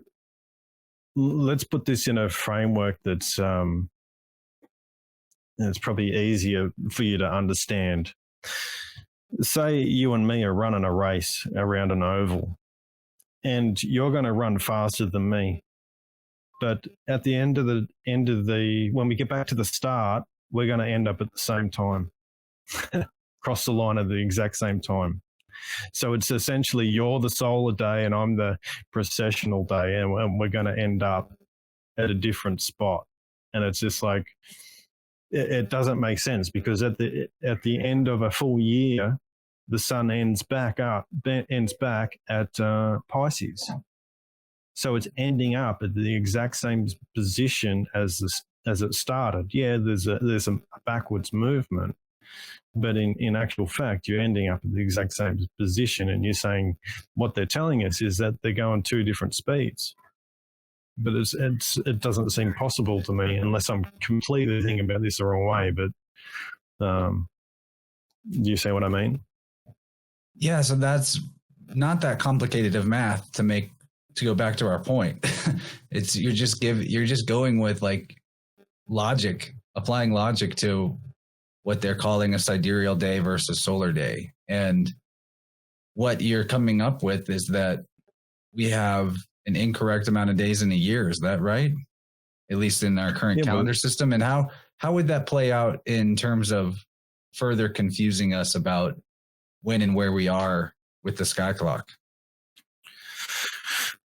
let's put this in a framework that's it's probably easier for you to understand. Say you and me are running a race around an oval, and you're going to run faster than me. But at the end of when we get back to the start, we're going to end up at the same time, cross the line at the exact same time. So it's essentially you're the solar day and I'm the precessional day, and we're going to end up at a different spot. And it's just like, it doesn't make sense, because at the end of a full year, the sun ends back at Pisces. So it's ending up at the exact same position as it started. Yeah, there's a backwards movement, but in actual fact, you're ending up at the exact same position. And you're saying what they're telling us is that they're going 2 different speeds. But it doesn't seem possible to me, unless I'm completely thinking about this the wrong way. But do you see what I mean? Yeah, so that's not that complicated of math to go back to our point. You're just going with like logic, applying logic to what they're calling a sidereal day versus solar day. And what you're coming up with is that we have an incorrect amount of days in a year. Is that right? At least in our current calendar system. And how would that play out in terms of further confusing us about when and where we are with the sky clock?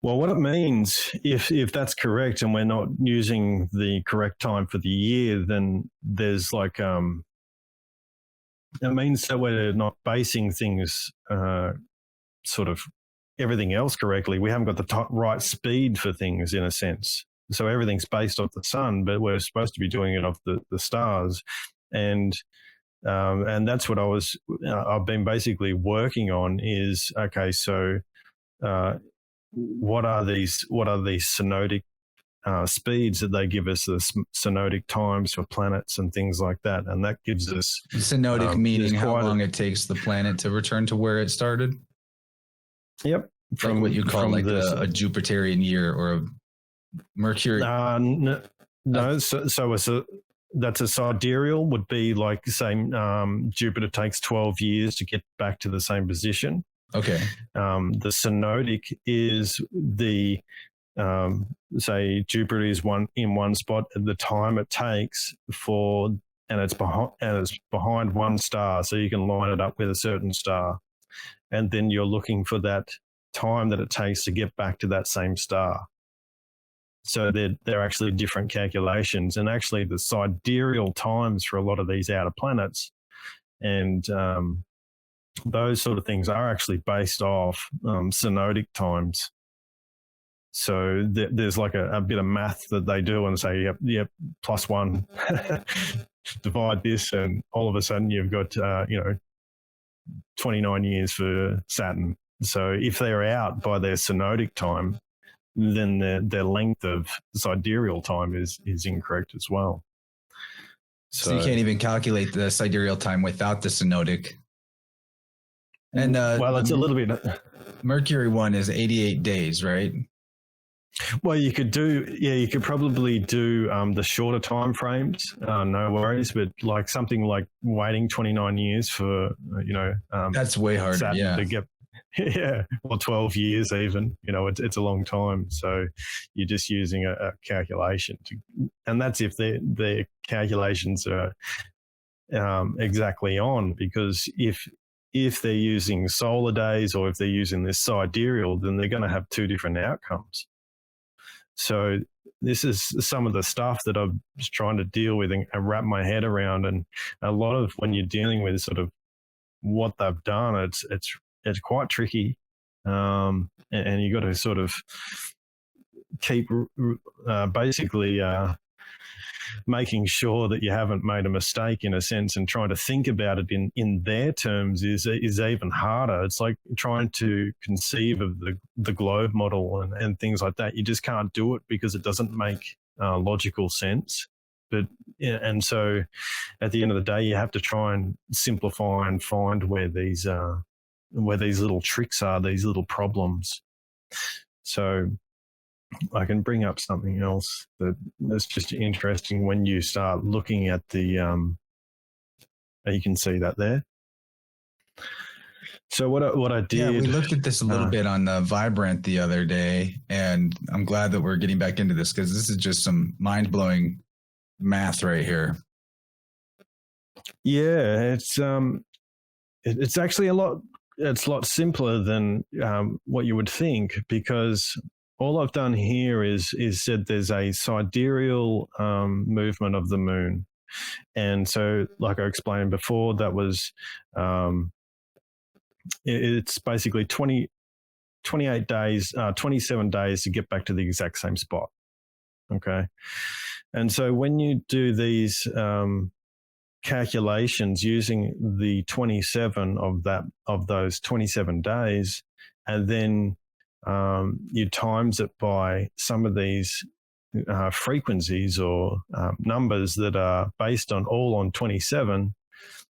Well, what it means, if that's correct and we're not using the correct time for the year, then there's like, it means that we're not basing things sort of everything else correctly. We haven't got the right speed for things, in a sense. So everything's based off the sun, but we're supposed to be doing it off the stars. And that's what I've been basically working on is, okay, so what are these synodic speeds that they give us, the synodic times for planets and things like that? And that gives us synodic, meaning how long it takes the planet to return to where it started. Yep. From what you call like a Jupiterian year or a Mercurial. No. So that's a sidereal would be like, say, Jupiter takes 12 years to get back to the same position. Okay. The synodic is the say Jupiter is in one spot at the time it takes and it's behind one star, so you can line it up with a certain star, and then you're looking for that time that it takes to get back to that same star. So they're actually different calculations, and actually the sidereal times for a lot of these outer planets and those sort of things are actually based off synodic times. So there's like a bit of math that they do and say, yep, +1 divide this, and all of a sudden you've got, 29 years for Saturn. So if they're out by their synodic time, then their length of sidereal time is incorrect as well. So you can't even calculate the sidereal time without the synodic. And well, it's a little bit. Mercury one is 88 days, right? Well, you could probably do the shorter time frames, no worries, but like something like waiting 29 years for, that's way harder. Saturn to get, or 12 years even, it's a long time. So you're just using a calculation and that's if their calculations are exactly on, because if they're using solar days or if they're using this sidereal, then they're going to have two different outcomes. So this is some of the stuff that I'm just trying to deal with and wrap my head around. And a lot of when you're dealing with sort of what they've done, it's quite tricky, and you got to sort of keep basically making sure that you haven't made a mistake in a sense, and trying to think about it in their terms is even harder. It's like trying to conceive of the globe model and things like that. You just can't do it because it doesn't make logical sense. And so at the end of the day, you have to try and simplify and find where these little tricks are, these little problems. So I can bring up something else that's just interesting when you start looking at the, you can see that there. So what I did. Yeah, we looked at this a little bit on the Vibrant the other day, and I'm glad that we're getting back into this because this is just some mind-blowing math right here. Yeah, it's actually a lot simpler than what you would think, because all I've done here is said there's a sidereal movement of the moon. And so, like I explained before, that was, it's basically 28 days, 27 days to get back to the exact same spot. Okay. And so when you do these calculations using the 27 of those 27 days, and then you times it by some of these frequencies or numbers that are based on 27,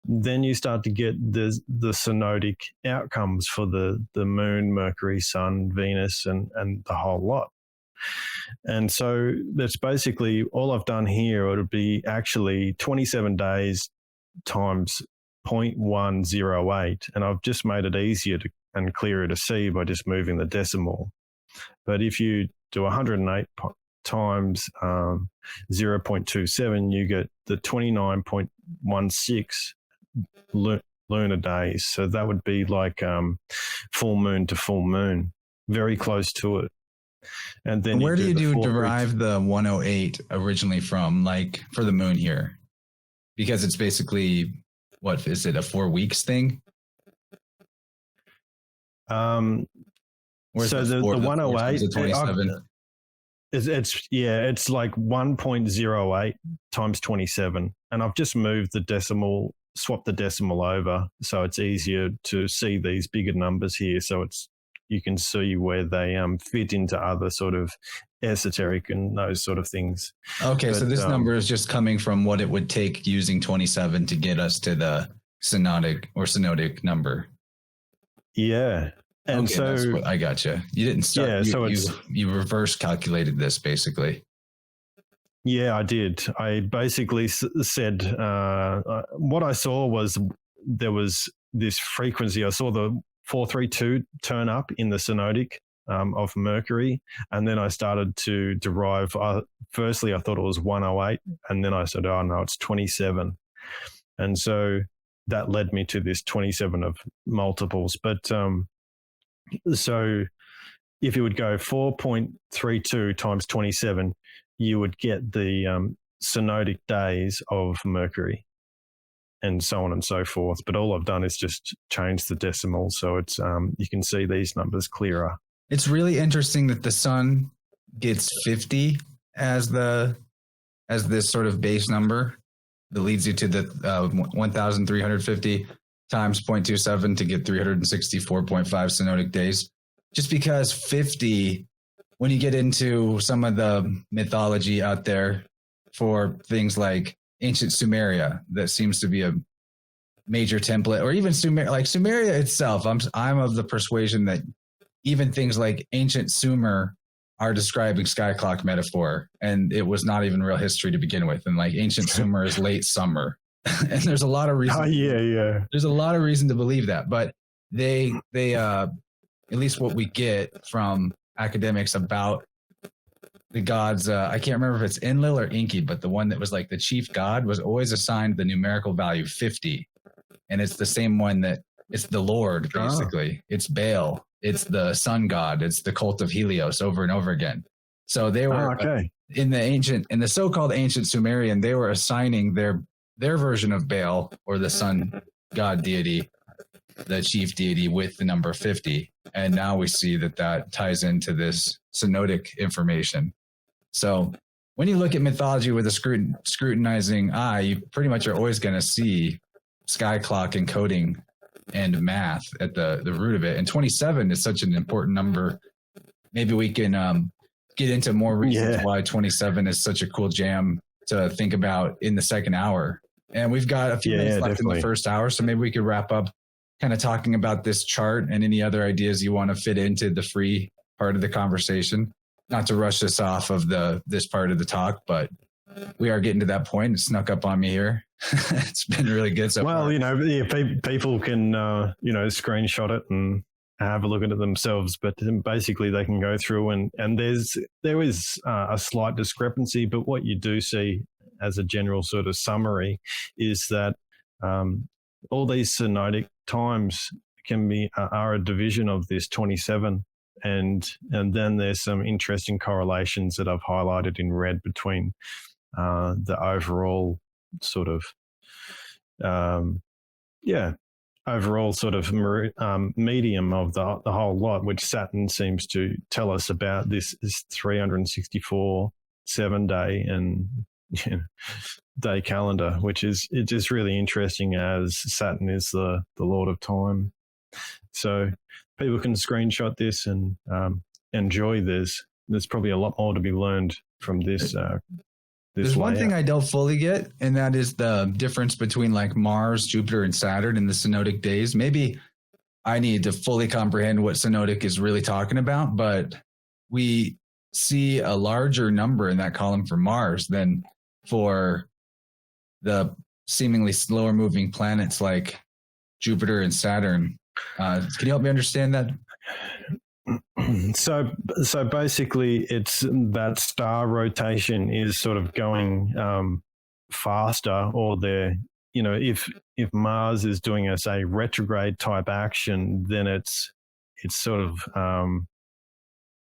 then you start to get the synodic outcomes for the moon, Mercury, Sun, Venus, and the whole lot. And so that's basically all I've done here. It would be actually 27 days times 0.108, and I've just made it easier and clearer to see by just moving the decimal. But if you do 108 times 0.27, you get the 29.16 lunar days. So that would be like full moon to full moon, very close to it. And then where do you derive the 108 originally from, like for the moon here? Because it's basically, what is it, a 4 weeks thing? So the 108 it's like 1.08 times 27, and I've just moved the decimal, swapped the decimal over, so it's easier to see these bigger numbers here. So you can see where they fit into other sort of esoteric and those sort of things. Okay, so this number is just coming from what it would take using 27 to get us to the synodic number. Yeah. And okay, so I gotcha. You didn't start. Yeah, you reverse calculated this basically. Yeah, I did. I basically said what I saw was there was this frequency. I saw the 432 turn up in the synodic of Mercury, and then I started to derive. Firstly, I thought it was 108, and then I said, "Oh no, it's 27," and so that led me to this 27 of multiples. But so if you would go 4.32 times 27, you would get the synodic days of Mercury, and so on and so forth. But all I've done is just change the decimal, so it's you can see these numbers clearer. It's really interesting that the sun gets 50 as this sort of base number, that leads you to the 1,350 times 0.27 to get 364.5 synodic days. Just because 50, when you get into some of the mythology out there for things like ancient Sumeria, that seems to be a major template, or even Sumeria itself. I'm of the persuasion that even things like ancient Sumer are describing sky clock metaphor, and it was not even real history to begin with. And like ancient Sumer is late summer, and there's a lot of reason. Oh, yeah. There's a lot of reason to believe that, but they at least what we get from academics about the gods, I can't remember if it's Enlil or Enki, but the one that was like the chief god was always assigned the numerical value 50, and it's the same one that it's the Lord basically. It's Baal. It's the sun god. It's the cult of Helios over and over again. So they were in the so-called ancient Sumerian, they were assigning their version of Baal, or the sun god deity, the chief deity, with the number 50. And now we see that ties into this synodic information. So when you look at mythology with a scrutinizing eye, you pretty much are always going to see sky clock encoding and math at the root of it. And 27 is such an important number. Maybe we can get into more reasons why 27 is such a cool jam to think about in the second hour. And we've got a few minutes left in the first hour, so maybe we could wrap up kind of talking about this chart and any other ideas you want to fit into the free part of the conversation. Not to rush this off of this part of the talk, but we are getting to that point. It snuck up on me here. It's been really good so far. People can, screenshot it and have a look at it themselves, but basically they can go through and there is a slight discrepancy, but what you do see as a general sort of summary is that all these synodic times are a division of this 27. And then there's some interesting correlations that I've highlighted in red between the overall sort of, overall sort of medium of the whole lot, which Saturn seems to tell us about this 364 7-day and day calendar, which is just really interesting, as Saturn is the Lord of time. So people can screenshot this and enjoy this. There's probably a lot more to be learned from this. There's one thing I don't fully get, and that is the difference between like Mars, Jupiter, and Saturn in the synodic days. Maybe I need to fully comprehend what synodic is really talking about, but we see a larger number in that column for Mars than for the seemingly slower moving planets like Jupiter and Saturn. Can you help me understand that? So basically, it's that star rotation is sort of going faster, or if Mars is doing a retrograde type action, then it's sort of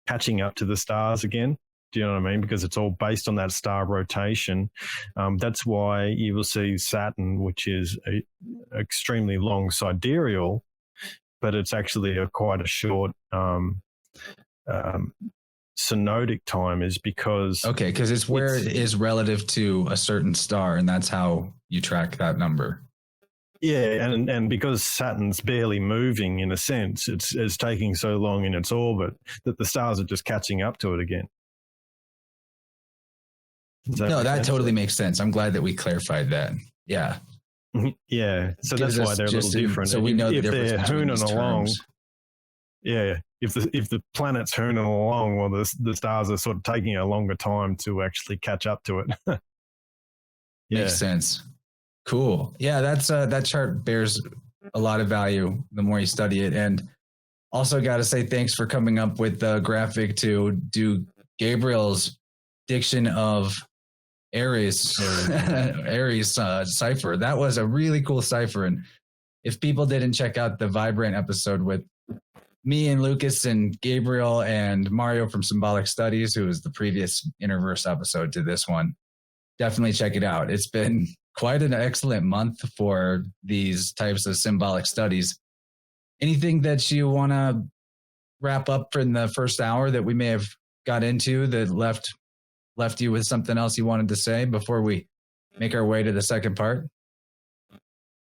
catching up to the stars again. Do you know what I mean? Because it's all based on that star rotation. That's why you will see Saturn, which is a extremely long sidereal, but it's actually quite a short synodic time, is because... Okay, because it's where it is relative to a certain star, and that's how you track that number. Yeah, and because Saturn's barely moving, in a sense, it's taking so long in its orbit that the stars are just catching up to it again. That totally makes sense. I'm glad that we clarified that. Yeah. Yeah. So that's why they're a little different. So we know the difference between these terms. Yeah. If the planet's hooning along, well, the stars are sort of taking a longer time to actually catch up to it. Makes sense. Cool. Yeah, that chart bears a lot of value the more you study it. And also got to say thanks for coming up with the graphic to do Gabriel's diction of Aries cipher. That was a really cool cipher. And if people didn't check out the Vibrant episode with me and Lucas and Gabriel and Mario from Symbolic Studies, who was the previous InnerVerse episode to this one, definitely check it out. It's been quite an excellent month for these types of symbolic studies. Anything that you want to wrap up in the first hour that we may have got into that left you with something else you wanted to say before we make our way to the second part?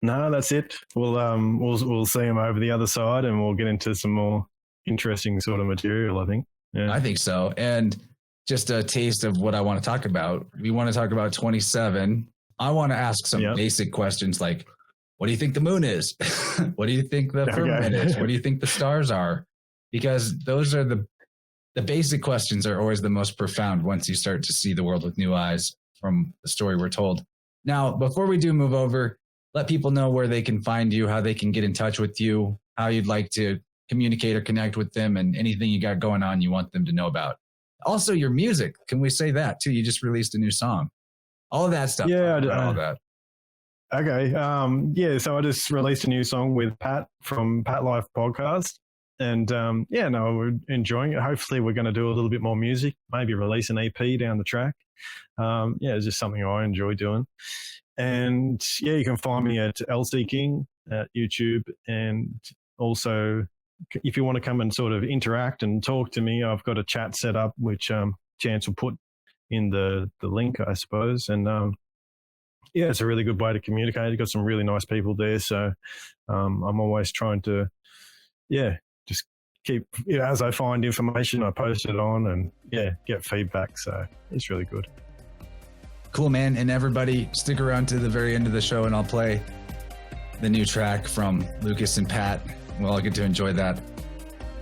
No, that's it. We'll see him over the other side, and we'll get into some more interesting sort of material, I think. Yeah. I think so. And just a taste of what I want to talk about. We want to talk about 27. I want to ask some basic questions like, what do you think the moon is? What do you think the firmament is? What do you think the stars are? Because those are the basic questions are always the most profound once you start to see the world with new eyes from the story we're told. Now, before we do move over, let people know where they can find you, how they can get in touch with you, how you'd like to communicate or connect with them, and anything you got going on you want them to know about. Also, your music. Can we say that too? You just released a new song. All of that stuff. Yeah, all that. Okay. So I just released a new song with Pat from Pat Life Podcast. And we're enjoying it. Hopefully we're going to do a little bit more music, maybe release an EP down the track. It's just something I enjoy doing. And you can find me at LC King at YouTube. And also, if you want to come and sort of interact and talk to me, I've got a chat set up, which Chance will put in the link, I suppose. And it's a really good way to communicate. You've got some really nice people there. So I'm always trying to, just keep, as I find information, I post it on and get feedback. So it's really good. Cool, man. And everybody stick around to the very end of the show and I'll play the new track from Lucas and Pat. We'll all get to enjoy that.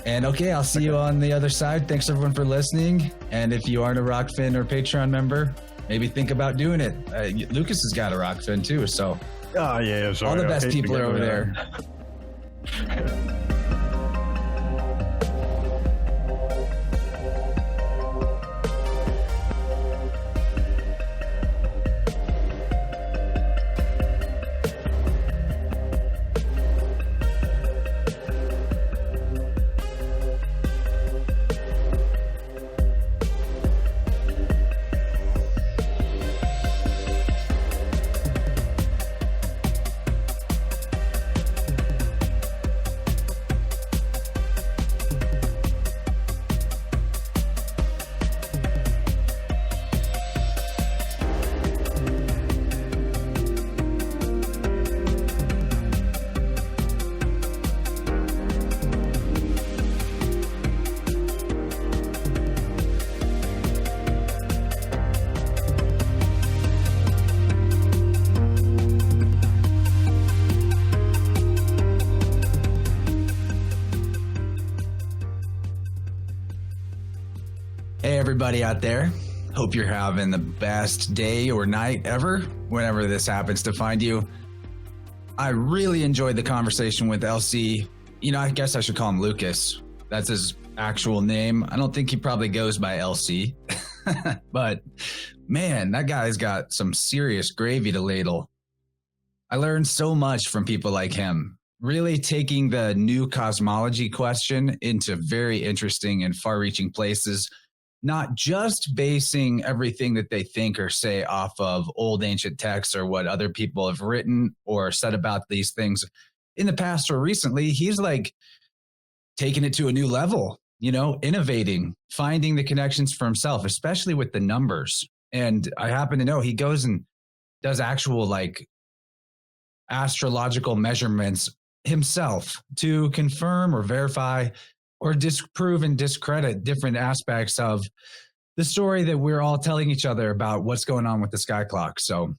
And I'll see you on the other side. Thanks everyone for listening. And if you aren't a Rockfin or Patreon member, maybe think about doing it. Lucas has got a Rockfin too. So all the best people are over there. Everybody out there, hope you're having the best day or night ever, whenever this happens to find you. I really enjoyed the conversation with LC. I guess I should call him Lucas. That's his actual name. I don't think he probably goes by LC, but man, that guy's got some serious gravy to ladle. I learned so much from people like him, really taking the new cosmology question into very interesting and far-reaching places. Not just basing everything that they think or say off of old ancient texts or what other people have written or said about these things in the past or recently. He's like taking it to a new level, innovating, finding the connections for himself, especially with the numbers. And I happen to know he goes and does actual like astrological measurements himself to confirm or verify or disprove and discredit different aspects of the story that we're all telling each other about what's going on with the sky clock. So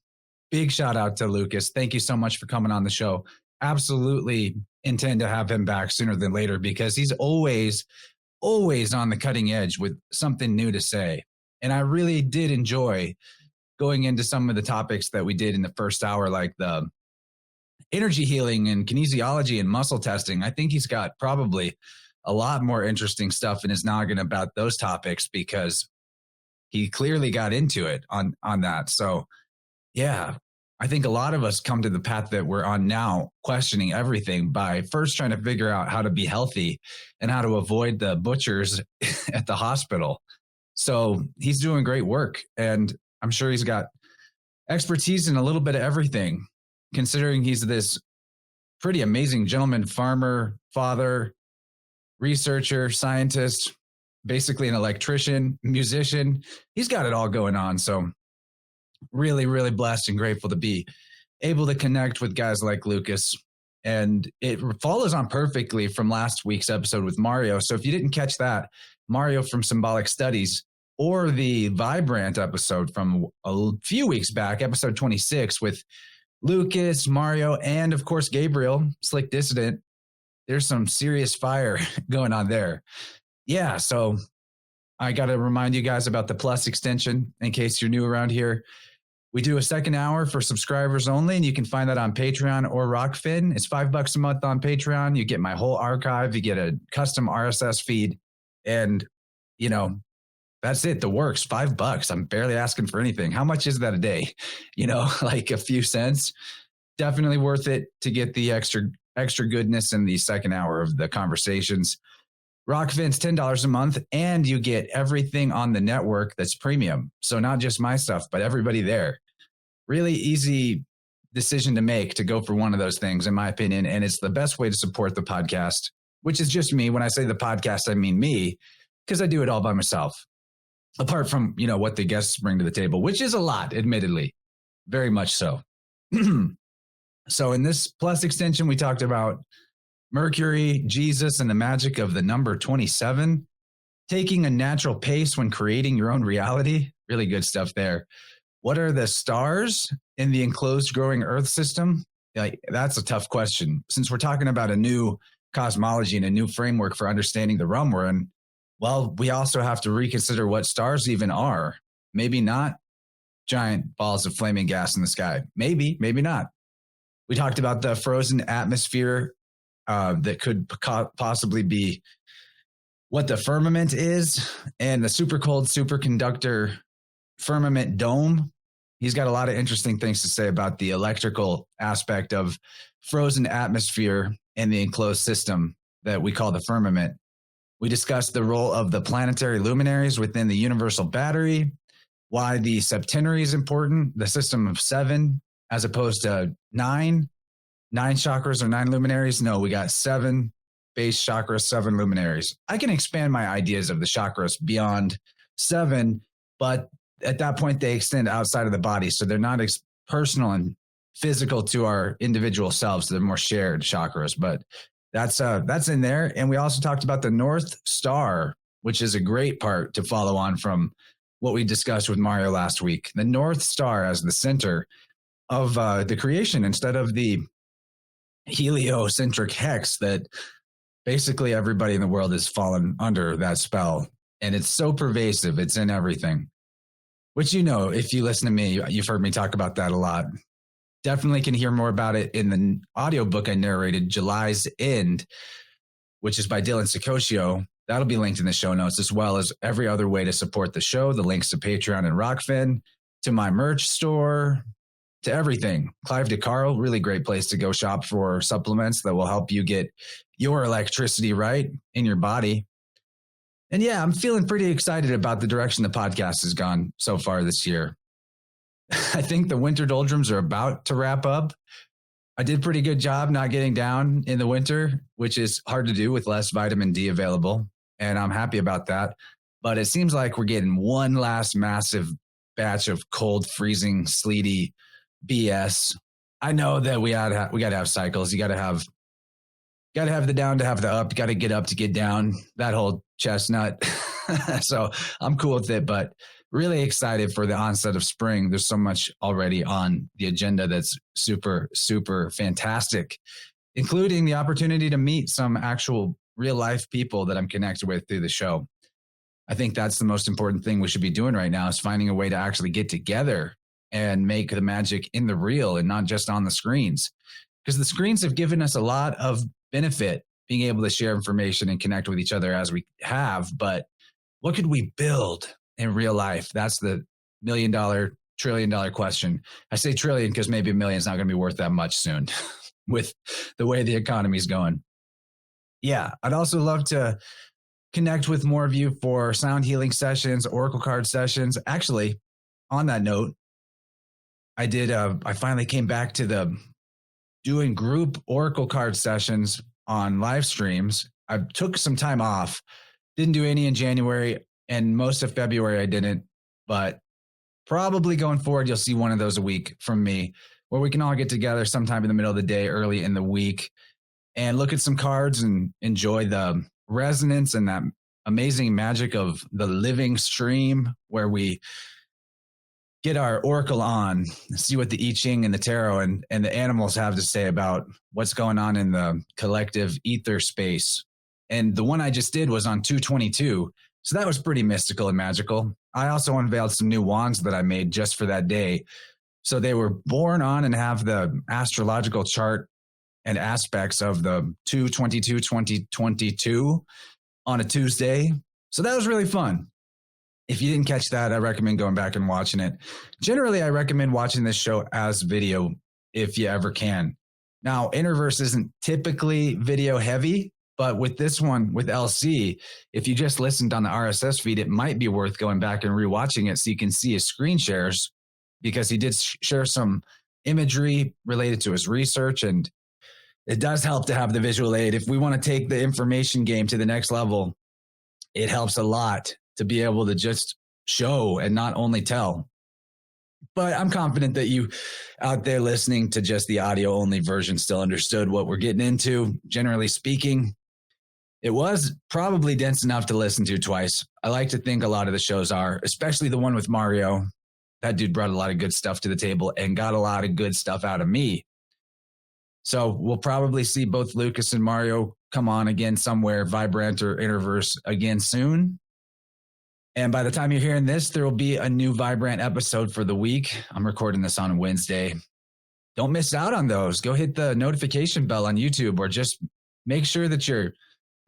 big shout out to Lucas. Thank you so much for coming on the show. Absolutely intend to have him back sooner than later because he's always on the cutting edge with something new to say. And I really did enjoy going into some of the topics that we did in the first hour, like the energy healing and kinesiology and muscle testing. I think he's got probably a lot more interesting stuff in his noggin about those topics because he clearly got into it on that. So I think a lot of us come to the path that we're on now, questioning everything by first trying to figure out how to be healthy and how to avoid the butchers at the hospital. So he's doing great work, and I'm sure he's got expertise in a little bit of everything, considering he's this pretty amazing gentleman, farmer, father, researcher, scientist, basically an electrician, musician. He's got it all going on. So Really, really blessed and grateful to be able to connect with guys like Lucas. And it follows on perfectly from last week's episode with Mario. So if you didn't catch that, Mario from Symbolic Studies, or the Vibrant episode from a few weeks back, episode 26 with Lucas, Mario, and of course, Gabriel, Slick Dissident, there's some serious fire going on there. Yeah, so I got to remind you guys about the Plus extension in case you're new around here. We do a second hour for subscribers only, and you can find that on Patreon or Rockfin. It's $5 a month on Patreon. You get my whole archive. You get a custom RSS feed, and that's it. The works, $5. I'm barely asking for anything. How much is that a day? Like a few cents. Definitely worth it to get the extra goodness in the second hour of the conversations. Rockfin's $10 a month, and you get everything on the network that's premium. So not just my stuff, but everybody there. Really easy decision to make to go for one of those things, in my opinion. And it's the best way to support the podcast, which is just me. When I say the podcast, I mean me, because I do it all by myself. Apart from, what the guests bring to the table, which is a lot, admittedly, very much so. So in this Plus extension, we talked about Mercury, Jesus, and the magic of the number 27, taking a natural pace when creating your own reality. Really good stuff there. What are the stars in the enclosed growing Earth system? That's a tough question. Since we're talking about a new cosmology and a new framework for understanding the realm we're in, well, we also have to reconsider what stars even are. Maybe not giant balls of flaming gas in the sky. Maybe not. We talked about the frozen atmosphere that could possibly be what the firmament is, and the super cold superconductor firmament dome. He's got a lot of interesting things to say about the electrical aspect of frozen atmosphere and the enclosed system that we call the firmament. We discussed the role of the planetary luminaries within the universal battery, why the septenary is important, the system of 7 as opposed to 9 chakras or 9 luminaries. No, we got 7 base chakras, 7 luminaries. I can expand my ideas of the chakras beyond 7, but at that point they extend outside of the body. So they're not personal and physical to our individual selves. They're more shared chakras, but that's in there. And we also talked about the North Star, which is a great part to follow on from what we discussed with Mario last week. The North Star as the center of the creation, instead of the heliocentric hex that basically everybody in the world has fallen under that spell. And it's so pervasive. It's in everything, which, if you listen to me, you've heard me talk about that a lot. Definitely can hear more about it in the audiobook I narrated, July's End, which is by Dylan Sicosio. That'll be linked in the show notes, as well as every other way to support the show, the links to Patreon and Rockfin, to my merch store, to everything. Clive DeCarl, really great place to go shop for supplements that will help you get your electricity right in your body. And yeah, I'm feeling pretty excited about the direction the podcast has gone so far this year. I think the winter doldrums are about to wrap up. I did a pretty good job not getting down in the winter, which is hard to do with less vitamin D available. And I'm happy about that. But it seems like we're getting one last massive batch of cold, freezing, sleety BS. I know that we got to have cycles. You got to have the down to have the up. You got to get up to get down. That whole chestnut. So I'm cool with it, but really excited for the onset of spring. There's so much already on the agenda that's super, super fantastic, including the opportunity to meet some actual real life people that I'm connected with through the show. I think that's the most important thing we should be doing right now, is finding a way to actually get together and make the magic in the real and not just on the screens. Because the screens have given us a lot of benefit, being able to share information and connect with each other as we have. But what could we build in real life? That's the $1 million, $1 trillion question. I say trillion because maybe $1 million is not going to be worth that much soon with the way the economy is going. Yeah, I'd also love to connect with more of you for sound healing sessions, oracle card sessions. Actually, on that note, I finally came back to the doing group oracle card sessions on live streams. I took some time off, didn't do any in January, and most of February I didn't, but probably going forward, you'll see one of those a week from me, where we can all get together sometime in the middle of the day, early in the week, and look at some cards and enjoy the resonance and that amazing magic of the living stream, where we get our oracle on, see what the I Ching and the tarot and the animals have to say about what's going on in the collective ether space. And the one I just did was on 222. So that was pretty mystical and magical. I also unveiled some new wands that I made just for that day. So they were born on and have the astrological chart and aspects of the 2/22/2022 on a Tuesday. So that was really fun. If you didn't catch that, I recommend going back and watching it. Generally, I recommend watching this show as video if you ever can. Now, InnerVerse isn't typically video heavy, but with this one, with LC, if you just listened on the RSS feed, it might be worth going back and rewatching it so you can see his screen shares, because he did share some imagery related to his research, and it does help to have the visual aid. If we want to take the information game to the next level, it helps a lot to be able to just show and not only tell. But I'm confident that you out there listening to just the audio only version still understood what we're getting into. Generally speaking, it was probably dense enough to listen to twice. I like to think a lot of the shows are, especially the one with Mario. That dude brought a lot of good stuff to the table and got a lot of good stuff out of me. So we'll probably see both Lucas and Mario come on again somewhere, Vibrant or InnerVerse, again soon. And by the time you're hearing this, there will be a new Vibrant episode for the week. I'm recording this on Wednesday. Don't miss out on those. Go hit the notification bell on YouTube, or just make sure that you're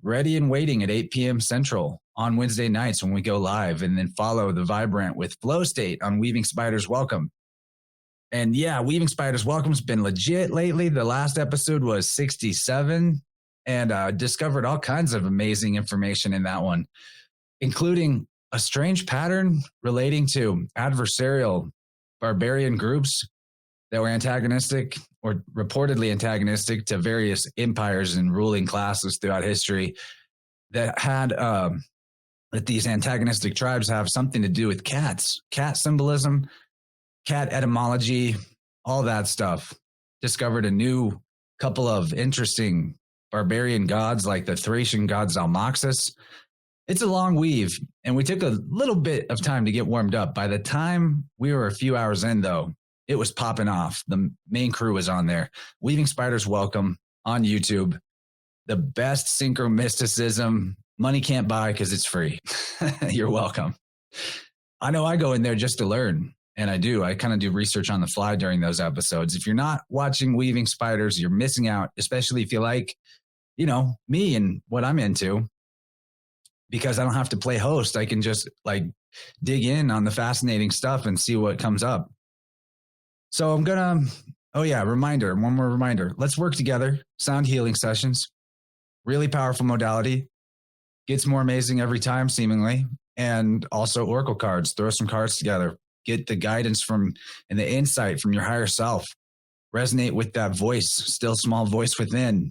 ready and waiting at 8 p.m. Central on Wednesday nights when we go live, and then follow the Vibrant with Flow State on Weaving Spiders Welcome. And yeah, Weaving Spiders Welcome's been legit lately. The last episode was 67, and discovered all kinds of amazing information in that one, including a strange pattern relating to adversarial barbarian groups that were antagonistic, or reportedly antagonistic, to various empires and ruling classes throughout history, that had that these antagonistic tribes have something to do with cats, cat symbolism, cat etymology, all that stuff. Discovered a new couple of interesting barbarian gods, like the Thracian god Zalmoxis. It's a long weave, and we took a little bit of time to get warmed up. By the time we were a few hours in, though, it was popping off. The main crew was on there. Weaving Spiders Welcome on YouTube. The best synchro mysticism money can't buy, because it's free. You're welcome. I know I go in there just to learn, and I do. I kind of do research on the fly during those episodes. If you're not watching Weaving Spiders, you're missing out, especially if you like, me and what I'm into. Because I don't have to play host. I can just dig in on the fascinating stuff and see what comes up. So I'm going to, one more reminder. Let's work together. Sound healing sessions. Really powerful modality. Gets more amazing every time, seemingly. And also oracle cards. Throw some cards together. Get the guidance and the insight from your higher self. Resonate with that voice, still small voice within.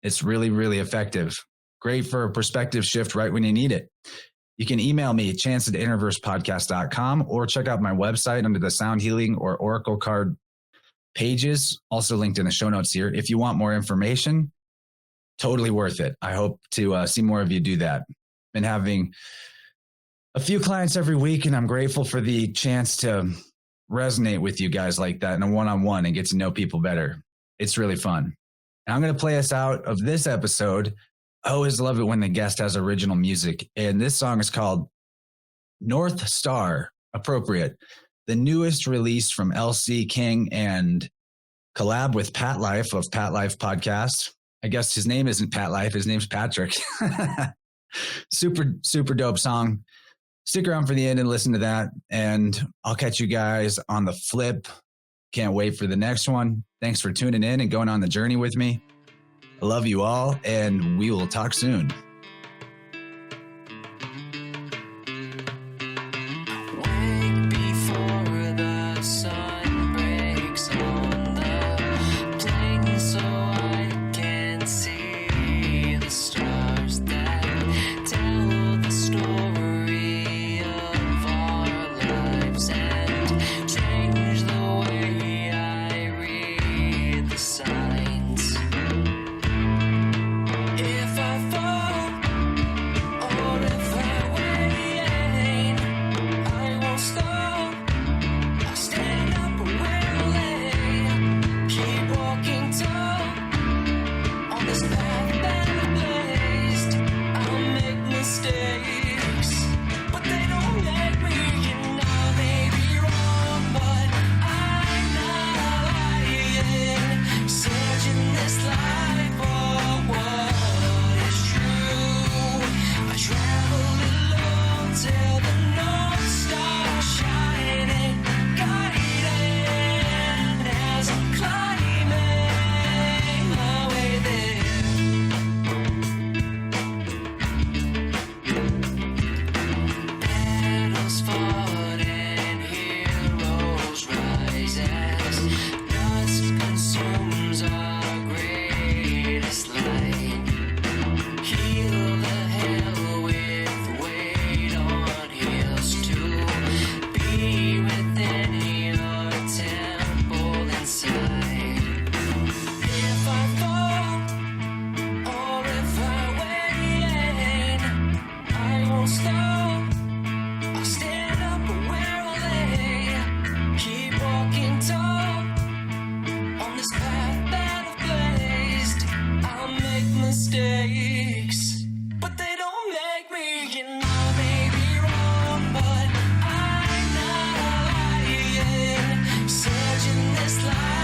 It's really, really effective. Great for a perspective shift right when you need it. You can email me, chance@innerversepodcast.com, or check out my website under the sound healing or oracle card pages, also linked in the show notes here. If you want more information, totally worth it. I hope to see more of you do that. Been having a few clients every week, and I'm grateful for the chance to resonate with you guys like that in a one-on-one and get to know people better. It's really fun. And I'm going to play us out of this episode. I always love it when the guest has original music. And this song is called North Star, appropriate. The newest release from LC King and collab with Pat Life of Pat Life Podcast. I guess his name isn't Pat Life. His name's Patrick. Super, super dope song. Stick around for the end and listen to that. And I'll catch you guys on the flip. Can't wait for the next one. Thanks for tuning in and going on the journey with me. I love you all, and we will talk soon. Tell the story of our lives and imagine this life.